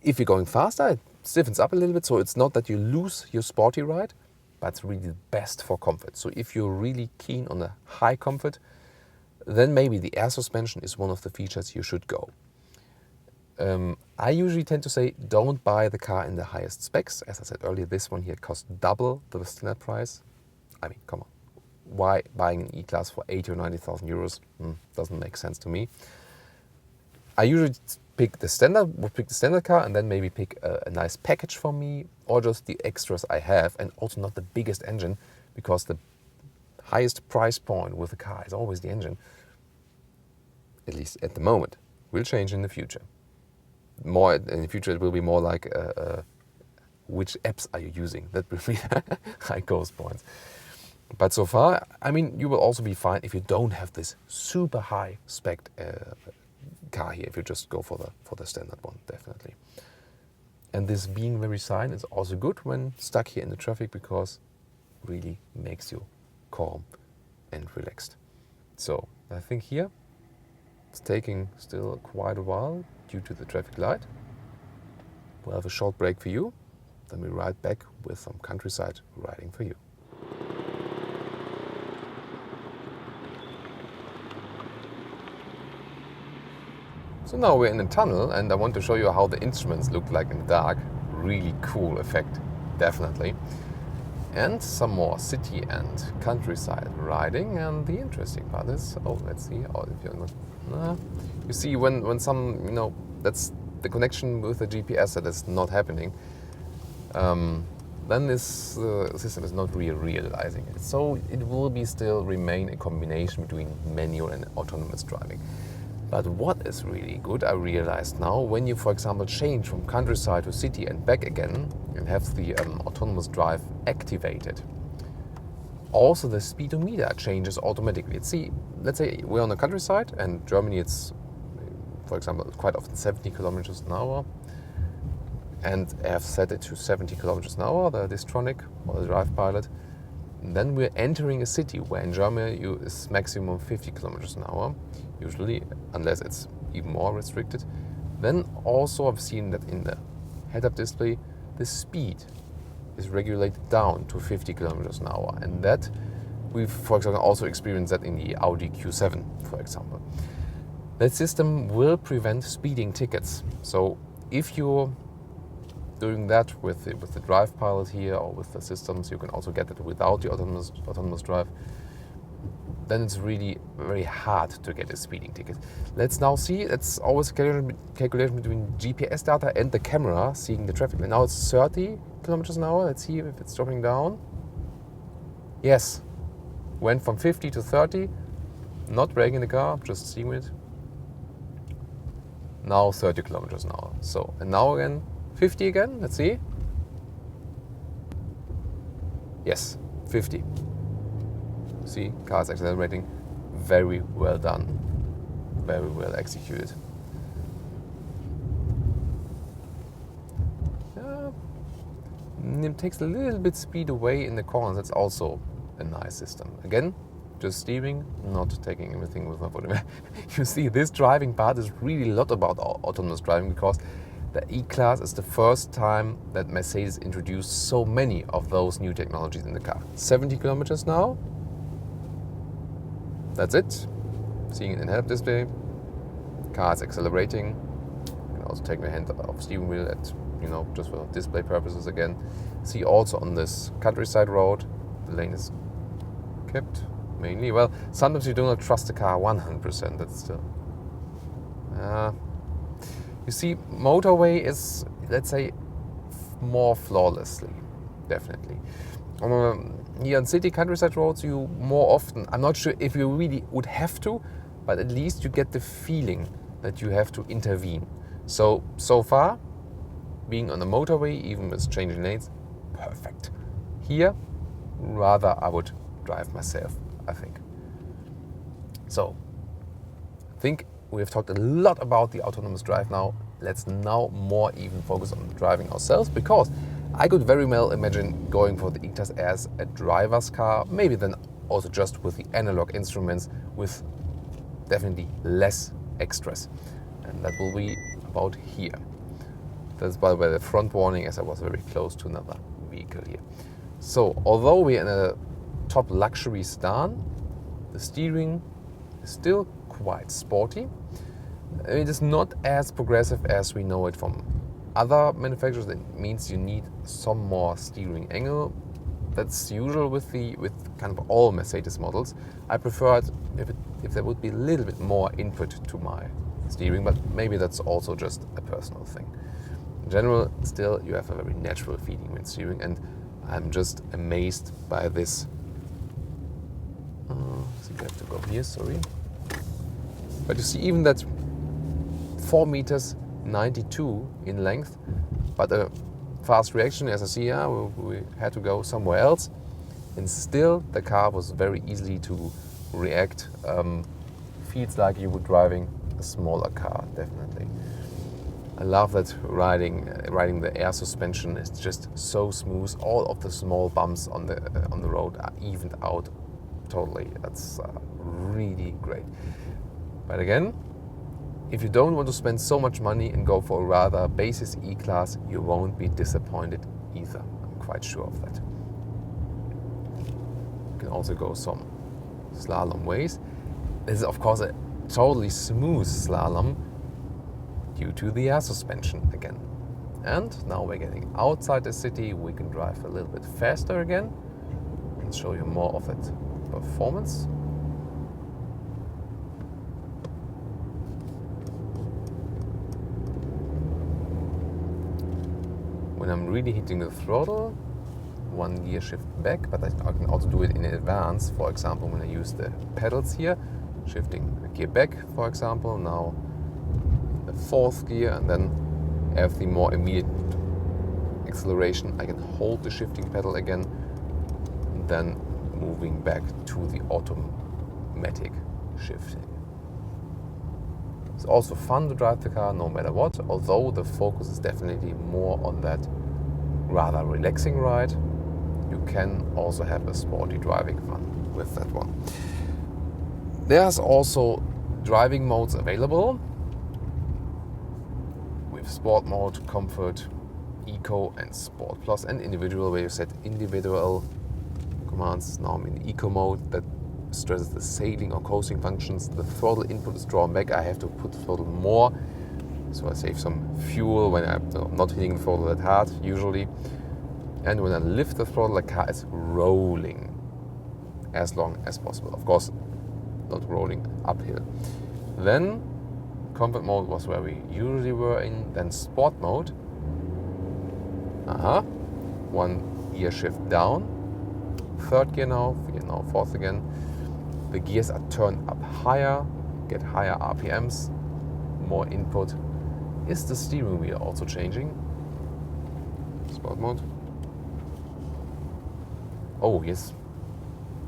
If you're going faster, it stiffens up a little bit, so it's not that you lose your sporty ride, but it's really the best for comfort. So if you're really keen on a high comfort, then maybe the air suspension is one of the features you should go. I usually tend to say don't buy the car in the highest specs. As I said earlier, this one here costs double the standard price. I mean, come on. Why buying an E-Class for 80 or 90,000 euros? Doesn't make sense to me. I usually pick the standard car and then maybe pick a nice package for me or just the extras I have, and also not the biggest engine, because the highest price point with the car is always the engine, at least at the moment. Will change in the future. More in the future, it will be more like which apps are you using? That will be high cost points. But so far, I mean, you will also be fine if you don't have this super high spec car here. If you just go for the standard one, definitely. And this being very silent is also good when stuck here in the traffic, because it really makes you calm and relaxed. So I think here it's taking still quite a while due to the traffic light. We'll have a short break for you, then we ride back with some countryside riding for you. So now we're in a tunnel, and I want to show you how the instruments look like in the dark. Really cool effect, definitely. And some more city and countryside riding. And the interesting part is, let's see. If you're not, you see when some, that's the connection with the GPS that is not happening. Then this system is not really realizing it. So it will still remain a combination between manual and autonomous driving. But what is really good, I realized now, when you, for example, change from countryside to city and back again and have the autonomous drive activated, also the speedometer changes automatically. Let's say we're on the countryside, and Germany, it's, for example, quite often 70 kilometers an hour. And I have set it to 70 kilometers an hour, the Distronic or the Drive Pilot. And then we're entering a city where in Germany is maximum 50 kilometers an hour, usually, unless it's even more restricted. Then also I've seen that in the head-up display, the speed is regulated down to 50 kilometers an hour. And that We've, for example, also experienced that in the Audi Q7, for example. That system will prevent speeding tickets. So if you're doing that with the drive pilot here or with the systems, you can also get it without the autonomous drive. Then it's really very hard to get a speeding ticket. Let's now see, it's always a calculation between GPS data and the camera seeing the traffic. And now it's 30 kilometers an hour. Let's see if it's dropping down. Yes, went from 50 to 30, not braking the car, just seeing it. Now 30 kilometers an hour. So, and now again, 50 again, let's see. Yes, 50. See, car's accelerating. Very well done. Very well executed. It takes a little bit speed away in the corners. That's also a nice system. Again, just steering, not taking everything with my foot. You see, this driving part is really a lot about autonomous driving, because the E-Class is the first time that Mercedes introduced so many of those new technologies in the car. 70 kilometers now. That's it. Seeing it in head-up display. Car is accelerating. You can also take my hand off steering wheel at, just for display purposes again. See also on this countryside road, the lane is kept mainly. Well, sometimes you do not trust the car 100%. That's still. You see, motorway is, let's say, more flawlessly, definitely. Here on city countryside roads, you more often, I'm not sure if you really would have to, but at least you get the feeling that you have to intervene. So far, being on the motorway, even with changing lanes, perfect. Here, rather I would drive myself, I think. So, I think we have talked a lot about the autonomous drive now. Let's now more even focus on the driving ourselves, because I could very well imagine going for the E-Class as a driver's car, maybe then also just with the analog instruments, with definitely less extras. And that will be about here. That's, by the way, the front warning, as I was very close to another vehicle here. So, although we're in a top luxury sedan, the steering is still quite sporty. It is not as progressive as we know it from other manufacturers. It means you need some more steering angle. That's usual with kind of all Mercedes models. I prefer it if there would be a little bit more input to my steering, but maybe that's also just a personal thing. In general, still you have a very natural feeling when steering, and I'm just amazed by this. I think I have to go here, sorry. But you see, even that 4 meters 92 in length, but a fast reaction, as I see here, we had to go somewhere else, and still the car was very easily to react. Feels like you were driving a smaller car, definitely. I love that riding the air suspension is just so smooth. All of the small bumps on the road are evened out totally. That's really great. But again, if you don't want to spend so much money and go for a rather basic E-Class, you won't be disappointed either. I'm quite sure of that. You can also go some slalom ways. This is of course a totally smooth slalom due to the air suspension again. And now we're getting outside the city. We can drive a little bit faster again and show you more of that performance. When I'm really hitting the throttle, one gear shift back, but I can also do it in advance. For example, when I use the pedals here, shifting a gear back, for example, now the 4th gear, and then have the more immediate acceleration. I can hold the shifting pedal again, and then moving back to the automatic shifting. It's also fun to drive the car no matter what, although the focus is definitely more on that rather relaxing ride. You can also have a sporty driving fun with that one. There's also driving modes available with Sport mode, Comfort, Eco and Sport Plus, and Individual, where you set individual commands. Now I'm in eco mode, that stresses the sailing or coasting functions. The throttle input is drawn back. I have to put the throttle more, so I save some fuel when I'm not hitting the throttle that hard usually. And when I lift the throttle, the car is rolling as long as possible. Of course, not rolling uphill. Then comfort mode was where we usually were in. Then sport mode. One gear shift down. Third gear now, fourth again. The gears are turned up higher, get higher RPMs, more input. Is the steering wheel also changing? Sport mode. Oh yes,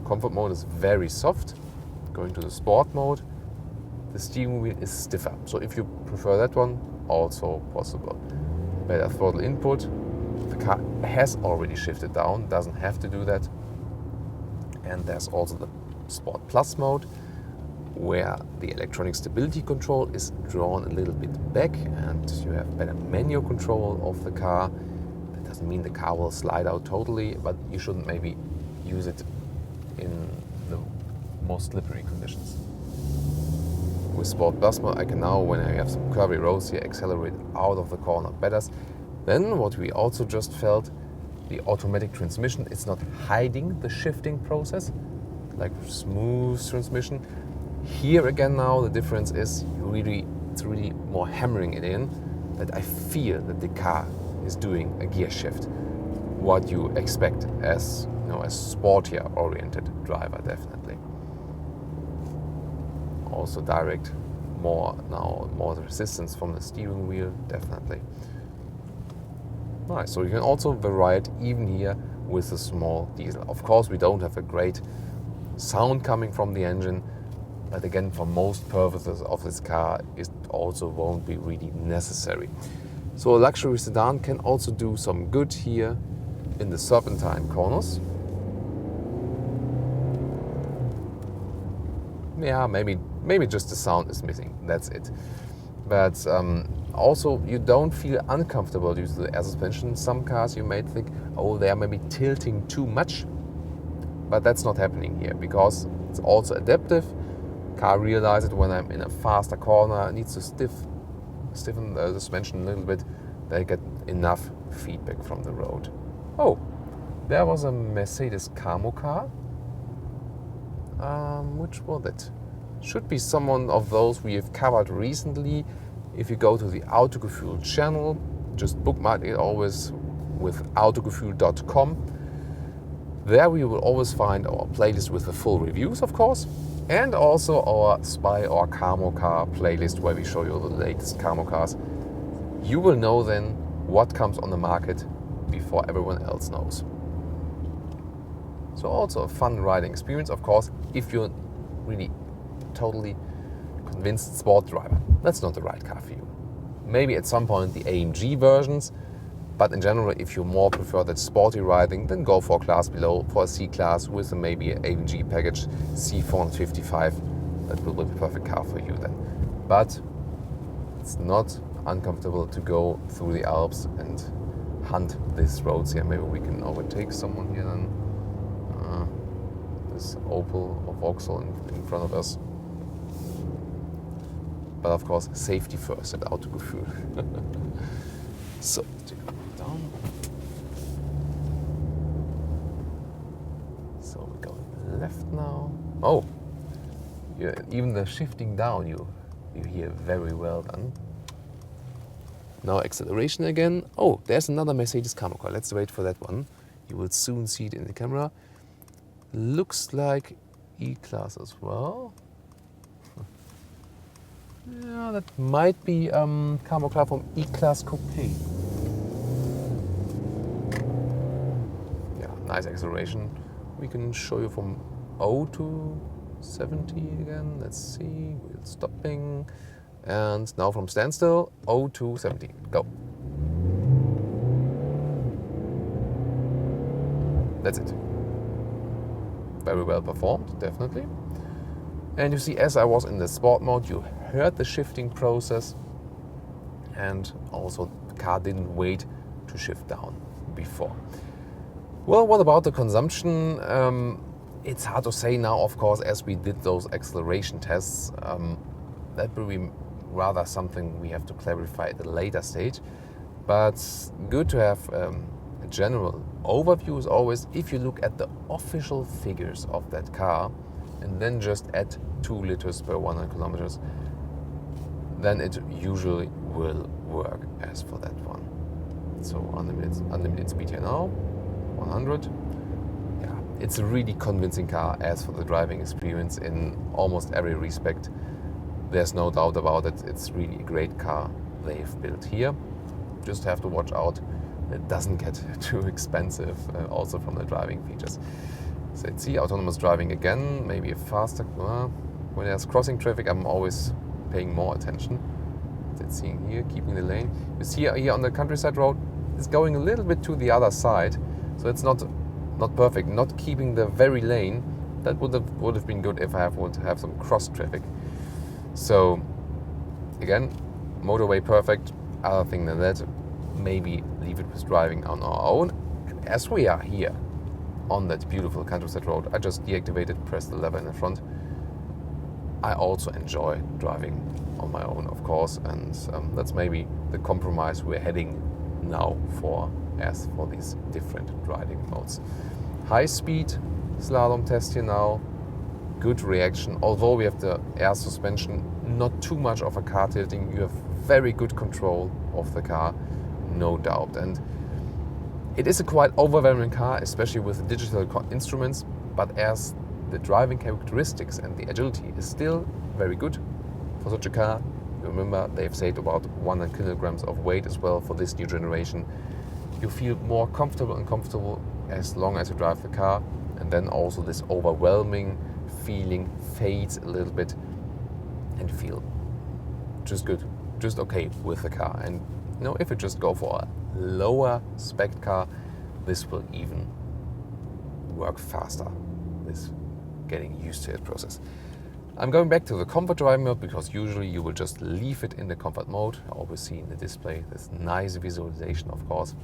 comfort mode is very soft. Going to the sport mode, the steering wheel is stiffer. So if you prefer that one, also possible. Better throttle input. The car has already shifted down, doesn't have to do that. And there's also the Sport Plus mode, where the electronic stability control is drawn a little bit back and you have better manual control of the car. That doesn't mean the car will slide out totally, but you shouldn't maybe use it in the most slippery conditions. With Sport Plus mode, I can now, when I have some curvy roads here, accelerate out of the corner better. Then what we also just felt, the automatic transmission, it's not hiding the shifting process, like smooth transmission. Here again now, the difference is it's really more hammering it in, that I feel that the car is doing a gear shift. What you expect as a sportier oriented driver, definitely. Also direct more resistance from the steering wheel, definitely. Nice, so you can also vary it even here with a small diesel. Of course, we don't have a great sound coming from the engine, but again, for most purposes of this car, it also won't be really necessary. So a luxury sedan can also do some good here in the serpentine corners. Yeah, maybe just the sound is missing, that's it. But also, you don't feel uncomfortable due to the air suspension. Some cars you may think, oh, they are maybe tilting too much, but that's not happening here because it's also adaptive. Car realizes when I'm in a faster corner, it needs to stiffen the suspension a little bit. They get enough feedback from the road. Oh, there was a Mercedes Camo car. Which was it? Should be someone of those we have covered recently. If you go to the Autogefühl channel, just bookmark it always with autogefühl.com. There we will always find our playlist with the full reviews, of course, and also our Spy or Camo Car playlist where we show you the latest Camo cars. You will know then what comes on the market before everyone else knows. So also a fun riding experience, of course, if you're really totally convinced sport driver. That's not the right car for you. Maybe at some point the AMG versions, but in general, if you more prefer that sporty riding, then go for a class below, for a C-Class with maybe an AMG package C455. That will be the perfect car for you then. But it's not uncomfortable to go through the Alps and hunt these roads here. Maybe we can overtake someone here then. This Opel or Vauxhall in front of us. But of course, safety first at Autogefühl. So, down. So we're going left now. Oh, even the shifting down you hear very well done. Now acceleration again. Oh, there's another Mercedes Camo car. Let's wait for that one. You will soon see it in the camera. Looks like E-Class as well. Yeah, that might be Camo car from E-Class Coupe. Yeah, nice acceleration. We can show you from 0 to 70 again. Let's see, wheel stopping. And now from standstill, 0 to 70. Go. That's it. Very well performed, definitely. And you see, as I was in the sport mode, you heard the shifting process, and also the car didn't wait to shift down before. Well, what about the consumption? It's hard to say now, of course, as we did those acceleration tests. That will be rather something we have to clarify at a later stage. But good to have a general overview is always, if you look at the official figures of that car and then just add 2 liters per 100 kilometers, then it usually will work as for that one. So unlimited speed here now, 100. Yeah, it's a really convincing car as for the driving experience in almost every respect. There's no doubt about it. It's really a great car they've built here. Just have to watch out it doesn't get too expensive also from the driving features. So let's see, autonomous driving again, maybe a faster. When there's crossing traffic, I'm always paying more attention. Let's see here, keeping the lane. You see here on the countryside road, it's going a little bit to the other side. So it's not perfect, not keeping the very lane. That would have been good if I would have some cross traffic. So again, motorway perfect. Other thing than that, maybe leave it with driving on our own. And as we are here on that beautiful countryside road, I just deactivated, pressed the lever in the front. I also enjoy driving on my own, of course, and that's maybe the compromise we're heading now for as for these different driving modes. High speed slalom test here now, good reaction. Although we have the air suspension, not too much of a car tilting. You have very good control of the car, no doubt. And it is a quite overwhelming car, especially with digital instruments, but as the driving characteristics and the agility is still very good for such a car. You remember they've said about 100 kilograms of weight as well for this new generation. You feel more comfortable as long as you drive the car, and then also this overwhelming feeling fades a little bit and you feel just good, just okay with the car. And you know, if you just go for a lower spec car, this will even work faster, this getting used to it process. I'm going back to the comfort driving mode because usually you will just leave it in the comfort mode. I always see in the display this nice visualization, of course.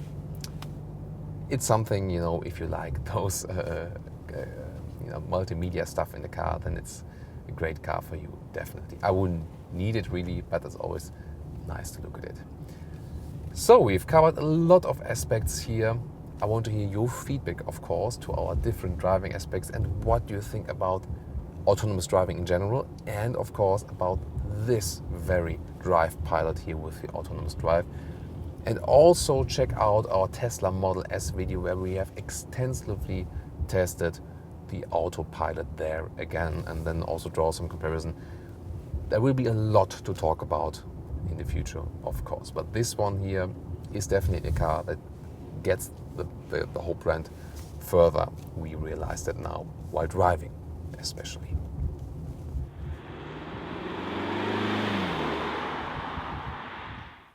It's something, you know, if you like those multimedia stuff in the car, then it's a great car for you, definitely. I wouldn't need it really, but it's always nice to look at it. So we've covered a lot of aspects here. I want to hear your feedback, of course, to our different driving aspects and what do you think about autonomous driving in general, and of course about this very drive pilot here with the autonomous drive. And also check out our Tesla Model S video where we have extensively tested the autopilot there again, and then also draw some comparison. There will be a lot to talk about in the future, of course, but this one here is definitely a car that gets the whole brand further. We realize that now while driving, especially.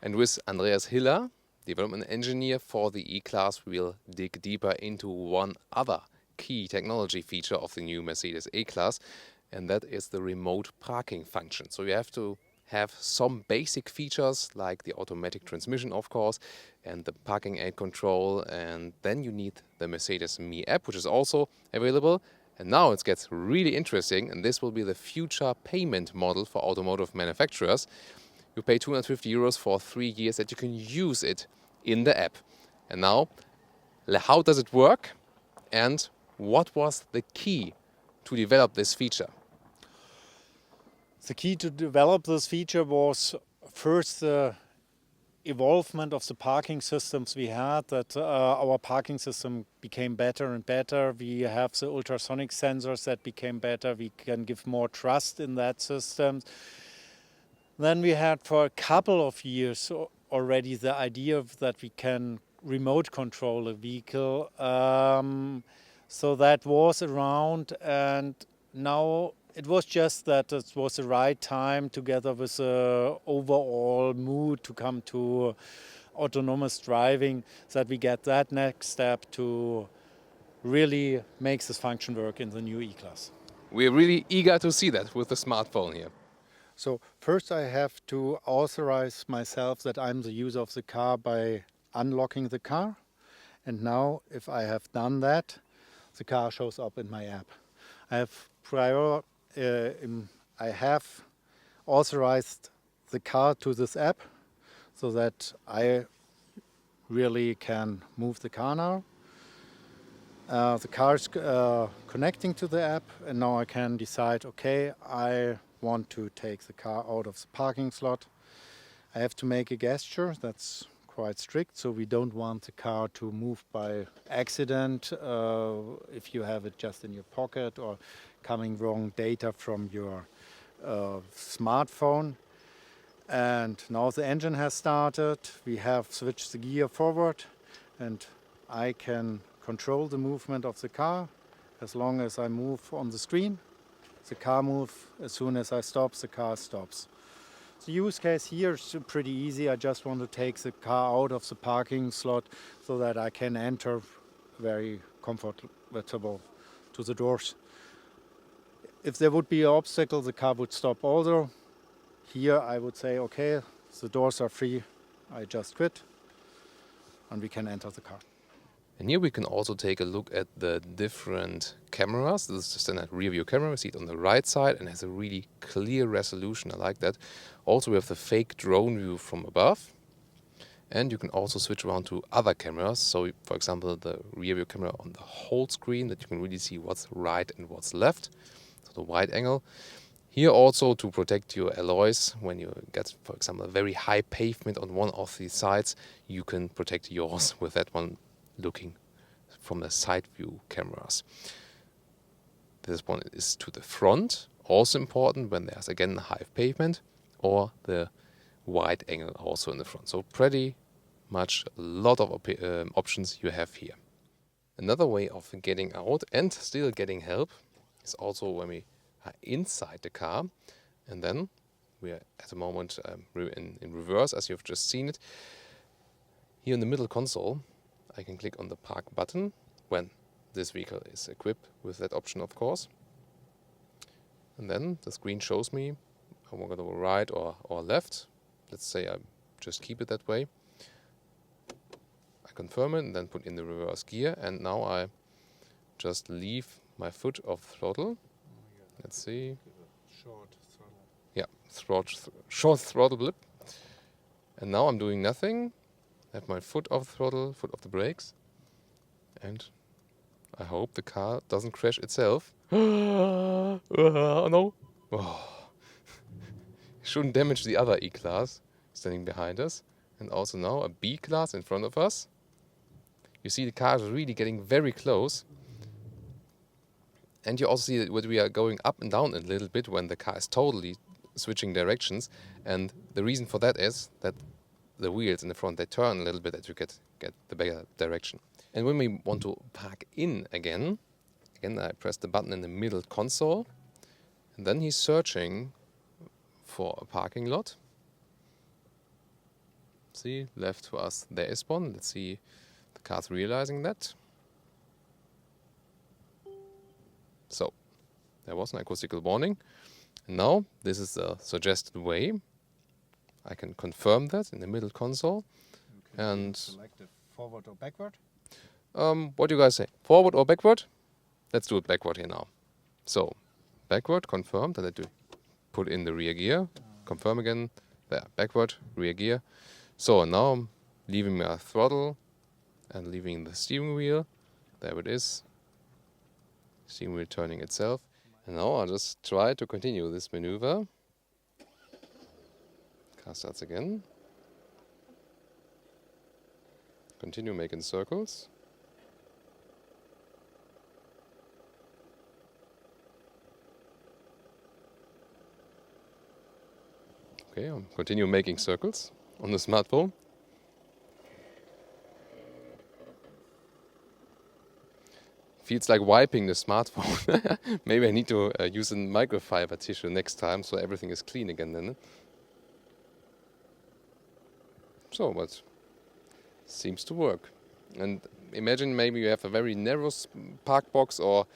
And with Andreas Hiller, development engineer for the E-Class, we'll dig deeper into one other key technology feature of the new Mercedes E-Class, and that is the remote parking function. So you have to have some basic features like the automatic transmission, of course, and the parking aid control, and then you need the Mercedes Me app, which is also available. And now it gets really interesting, and this will be the future payment model for automotive manufacturers. You pay 250 euros for 3 years that you can use it in the app. And now, how does it work? And what was the key to develop this feature? The key to develop this feature was first the evolvement of the parking systems we had, that our parking system became better and better. We have the ultrasonic sensors that became better. We can give more trust in that system. Then we had for a couple of years already the idea that we can remote control a vehicle. So that was around, and now it was just that it was the right time together with the overall mood to come to autonomous driving, that we get that next step to really make this function work in the new E-Class. We're really eager to see that with the smartphone here. So first I have to authorize myself that I'm the user of the car by unlocking the car. And now, if I have done that, the car shows up in my app. I have authorized the car to this app so that I really can move the car now. The car is connecting to the app, and now I can decide, okay, I want to take the car out of the parking slot. I have to make a gesture that's quite strict, so we don't want the car to move by accident if you have it just in your pocket or coming wrong data from your smartphone. And now the engine has started, we have switched the gear forward, and I can control the movement of the car as long as I move on the screen. The car moves. As soon as I stop, the car stops. The use case here is pretty easy. I just want to take the car out of the parking slot so that I can enter very comfortable to the doors. If there would be an obstacle, the car would stop also. Here I would say, okay, the doors are free, I just quit, and we can enter the car. And here we can also take a look at the different cameras. This is just a rear view camera. We see it on the right side and has a really clear resolution. I like that. Also, we have the fake drone view from above. And you can also switch around to other cameras. So, for example, the rear view camera on the whole screen, that you can really see what's right and what's left. So the wide angle. Here also to protect your alloys. When you get, for example, a very high pavement on one of the sides, you can protect yours with that one, looking from the side view cameras. This one is to the front, also important when there's again a high pavement, or the wide angle also in the front. So pretty much a lot of options you have here. Another way of getting out and still getting help is also when we are inside the car, and then we are at the moment in reverse, as you've just seen it. Here in the middle console, I can click on the park button when this vehicle is equipped with that option, of course. And then the screen shows me I'm going to go right or left. Let's say I just keep it that way. I confirm it and then put in the reverse gear, and now I just leave my foot off throttle. Let's see. Short throttle. Yeah, short throttle blip. And now I'm doing nothing. I have my foot off throttle, foot off the brakes, and I hope the car doesn't crash itself. Oh no! Oh. Shouldn't damage the other E-Class standing behind us. And also now a B-Class in front of us. You see the car is really getting very close. And you also see that we are going up and down a little bit when the car is totally switching directions. And the reason for that is that the wheels in the front, they turn a little bit that you get the better direction. And when we want to park in again I press the button in the middle console, and then he's searching for a parking lot. See, left to us there is one. Let's see the car's realizing that. So, there was an acoustical warning. And now, this is the suggested way. I can confirm that in the middle console. And select it forward or backward. What do you guys say? Forward or backward? Let's do it backward here now. So, backward, confirmed, and I do put in the rear gear. Confirm again. There, backward, rear gear. So now I'm leaving my throttle and leaving the steering wheel. There it is. Steering wheel turning itself. And now I'll just try to continue this maneuver. Car starts again. Continue making circles. Okay, I'll continue making circles on the smartphone. Feels like wiping the smartphone. Maybe I need to use a microfiber tissue next time so everything is clean again then. So, but seems to work. And imagine maybe you have a very narrow park box or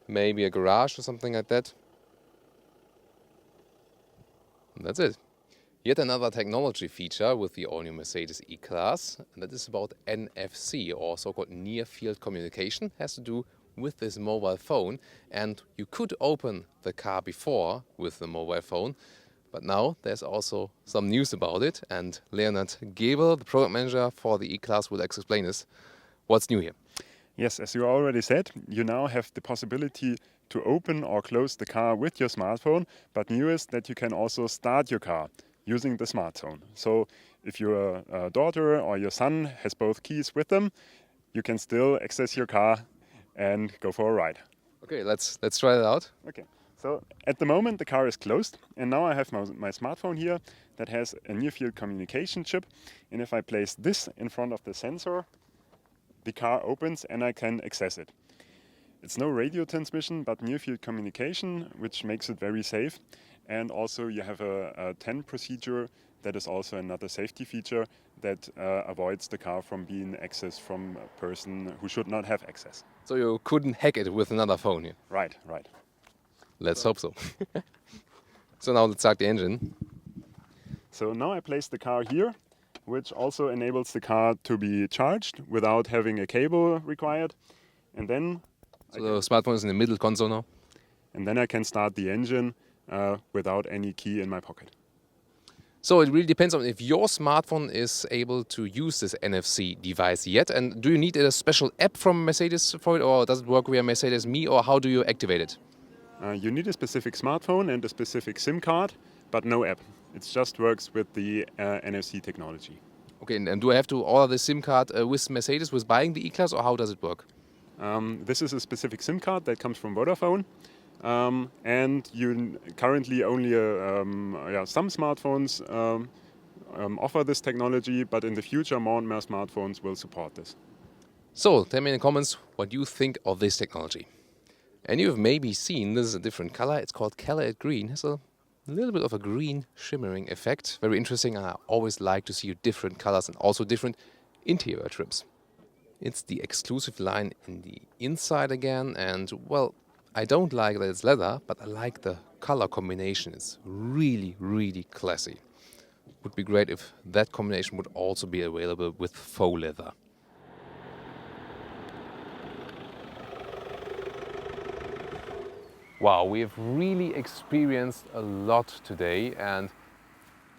maybe a garage or something like that. And that's it. Yet another technology feature with the all-new Mercedes E-Class, and that is about NFC, or so-called near-field communication, has to do with this mobile phone. And you could open the car before with the mobile phone, but now there's also some news about it, and Leonard Gebel, the product manager for the E-Class, will explain us what's new here. Yes, as you already said, you now have the possibility to open or close the car with your smartphone, but new is that you can also start your car using the smartphone. So if your daughter or your son has both keys with them, you can still access your car and go for a ride. Okay, let's try it out. Okay, so at the moment the car is closed, and now I have my smartphone here that has a near-field communication chip, and if I place this in front of the sensor, the car opens and I can access it. It's no radio transmission, but near-field communication, which makes it very safe. And also you have a 10 procedure that is also another safety feature that avoids the car from being accessed from a person who should not have access. So you couldn't hack it with another phone here? Right, right. Let's hope so. So now let's start the engine. So now I place the car here, which also enables the car to be charged without having a cable required. And then So the smartphone is in the middle console now. And then I can start the engine without any key in my pocket. So it really depends on if your smartphone is able to use this NFC device yet. And do you need a special app from Mercedes for it, or does it work via Mercedes Me, or how do you activate it? You need a specific smartphone and a specific SIM card, but no app. It just works with the NFC technology. Okay, and do I have to order the SIM card with Mercedes with buying the E-Class, or how does it work? This is a specific SIM card that comes from Vodafone. And you currently only some smartphones offer this technology, but in the future more and more smartphones will support this. So tell me in the comments what you think of this technology. And you've maybe seen this is a different color. It's called Color Green. It has a little bit of a green shimmering effect. Very interesting. I always like to see different colors and also different interior trims. It's the exclusive line in the inside again, and well, I don't like that it's leather, but I like the color combination. It's really, really classy. Would be great if that combination would also be available with faux leather. Wow, we have really experienced a lot today, and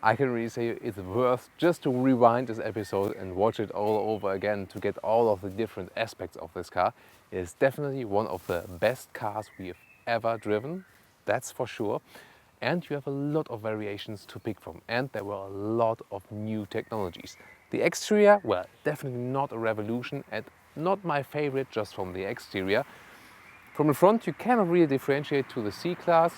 I can really say it's worth just to rewind this episode and watch it all over again to get all of the different aspects of this car. It is definitely one of the best cars we have ever driven, that's for sure. And you have a lot of variations to pick from, and there were a lot of new technologies. The exterior, well, definitely not a revolution and not my favorite just from the exterior. From the front you cannot really differentiate to the C-Class.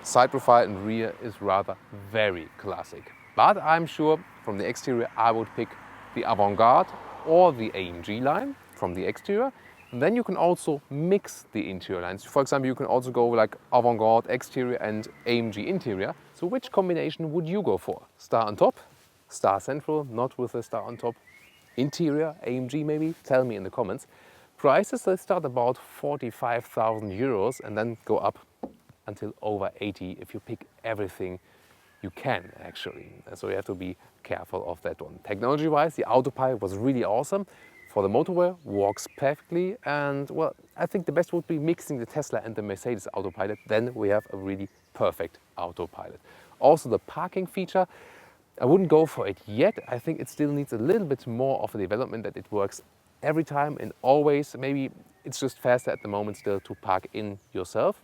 Side profile and rear is rather very classic. But I'm sure from the exterior I would pick the Avantgarde or the AMG line from the exterior. And then you can also mix the interior lines. For example, you can also go like Avantgarde exterior and AMG interior. So which combination would you go for? Star on top, star central, not with a star on top, interior, AMG maybe? Tell me in the comments. Prices, they start about 45,000 euros and then go up until over 80 if you pick everything you can actually. So you have to be careful of that one. Technology-wise, the Autopilot was really awesome. For the motorway, works perfectly, and well, I think the best would be mixing the Tesla and the Mercedes Autopilot. Then we have a really perfect Autopilot. Also the parking feature, I wouldn't go for it yet. I think it still needs a little bit more of a development that it works every time and always. Maybe it's just faster at the moment still to park in yourself.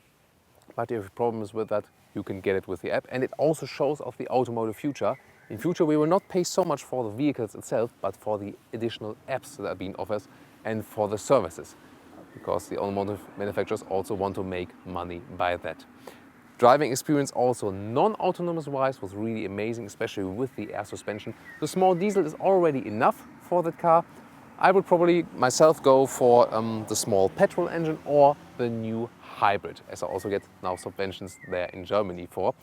But if you have problems with that, you can get it with the app. And it also shows off the automotive future. In future, we will not pay so much for the vehicles itself, but for the additional apps that are being offered and for the services, because the automotive manufacturers also want to make money by that. Driving experience also non-autonomous wise was really amazing, especially with the air suspension. The small diesel is already enough for that car. I would probably myself go for the small petrol engine or the new hybrid, as I also get now subventions there in Germany for,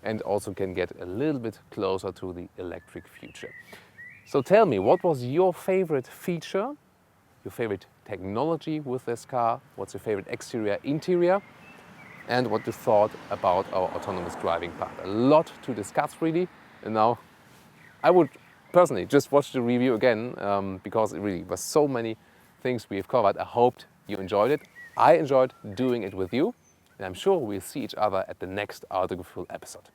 and also can get a little bit closer to the electric future. So tell me, what was your favorite feature, your favorite technology with this car? What's your favorite exterior, interior? And what you thought about our autonomous driving part? A lot to discuss really. And now I would personally just watch the review again because it really was so many things we have covered. I hoped you enjoyed it. I enjoyed doing it with you, and I'm sure we'll see each other at the next Autogefühl episode.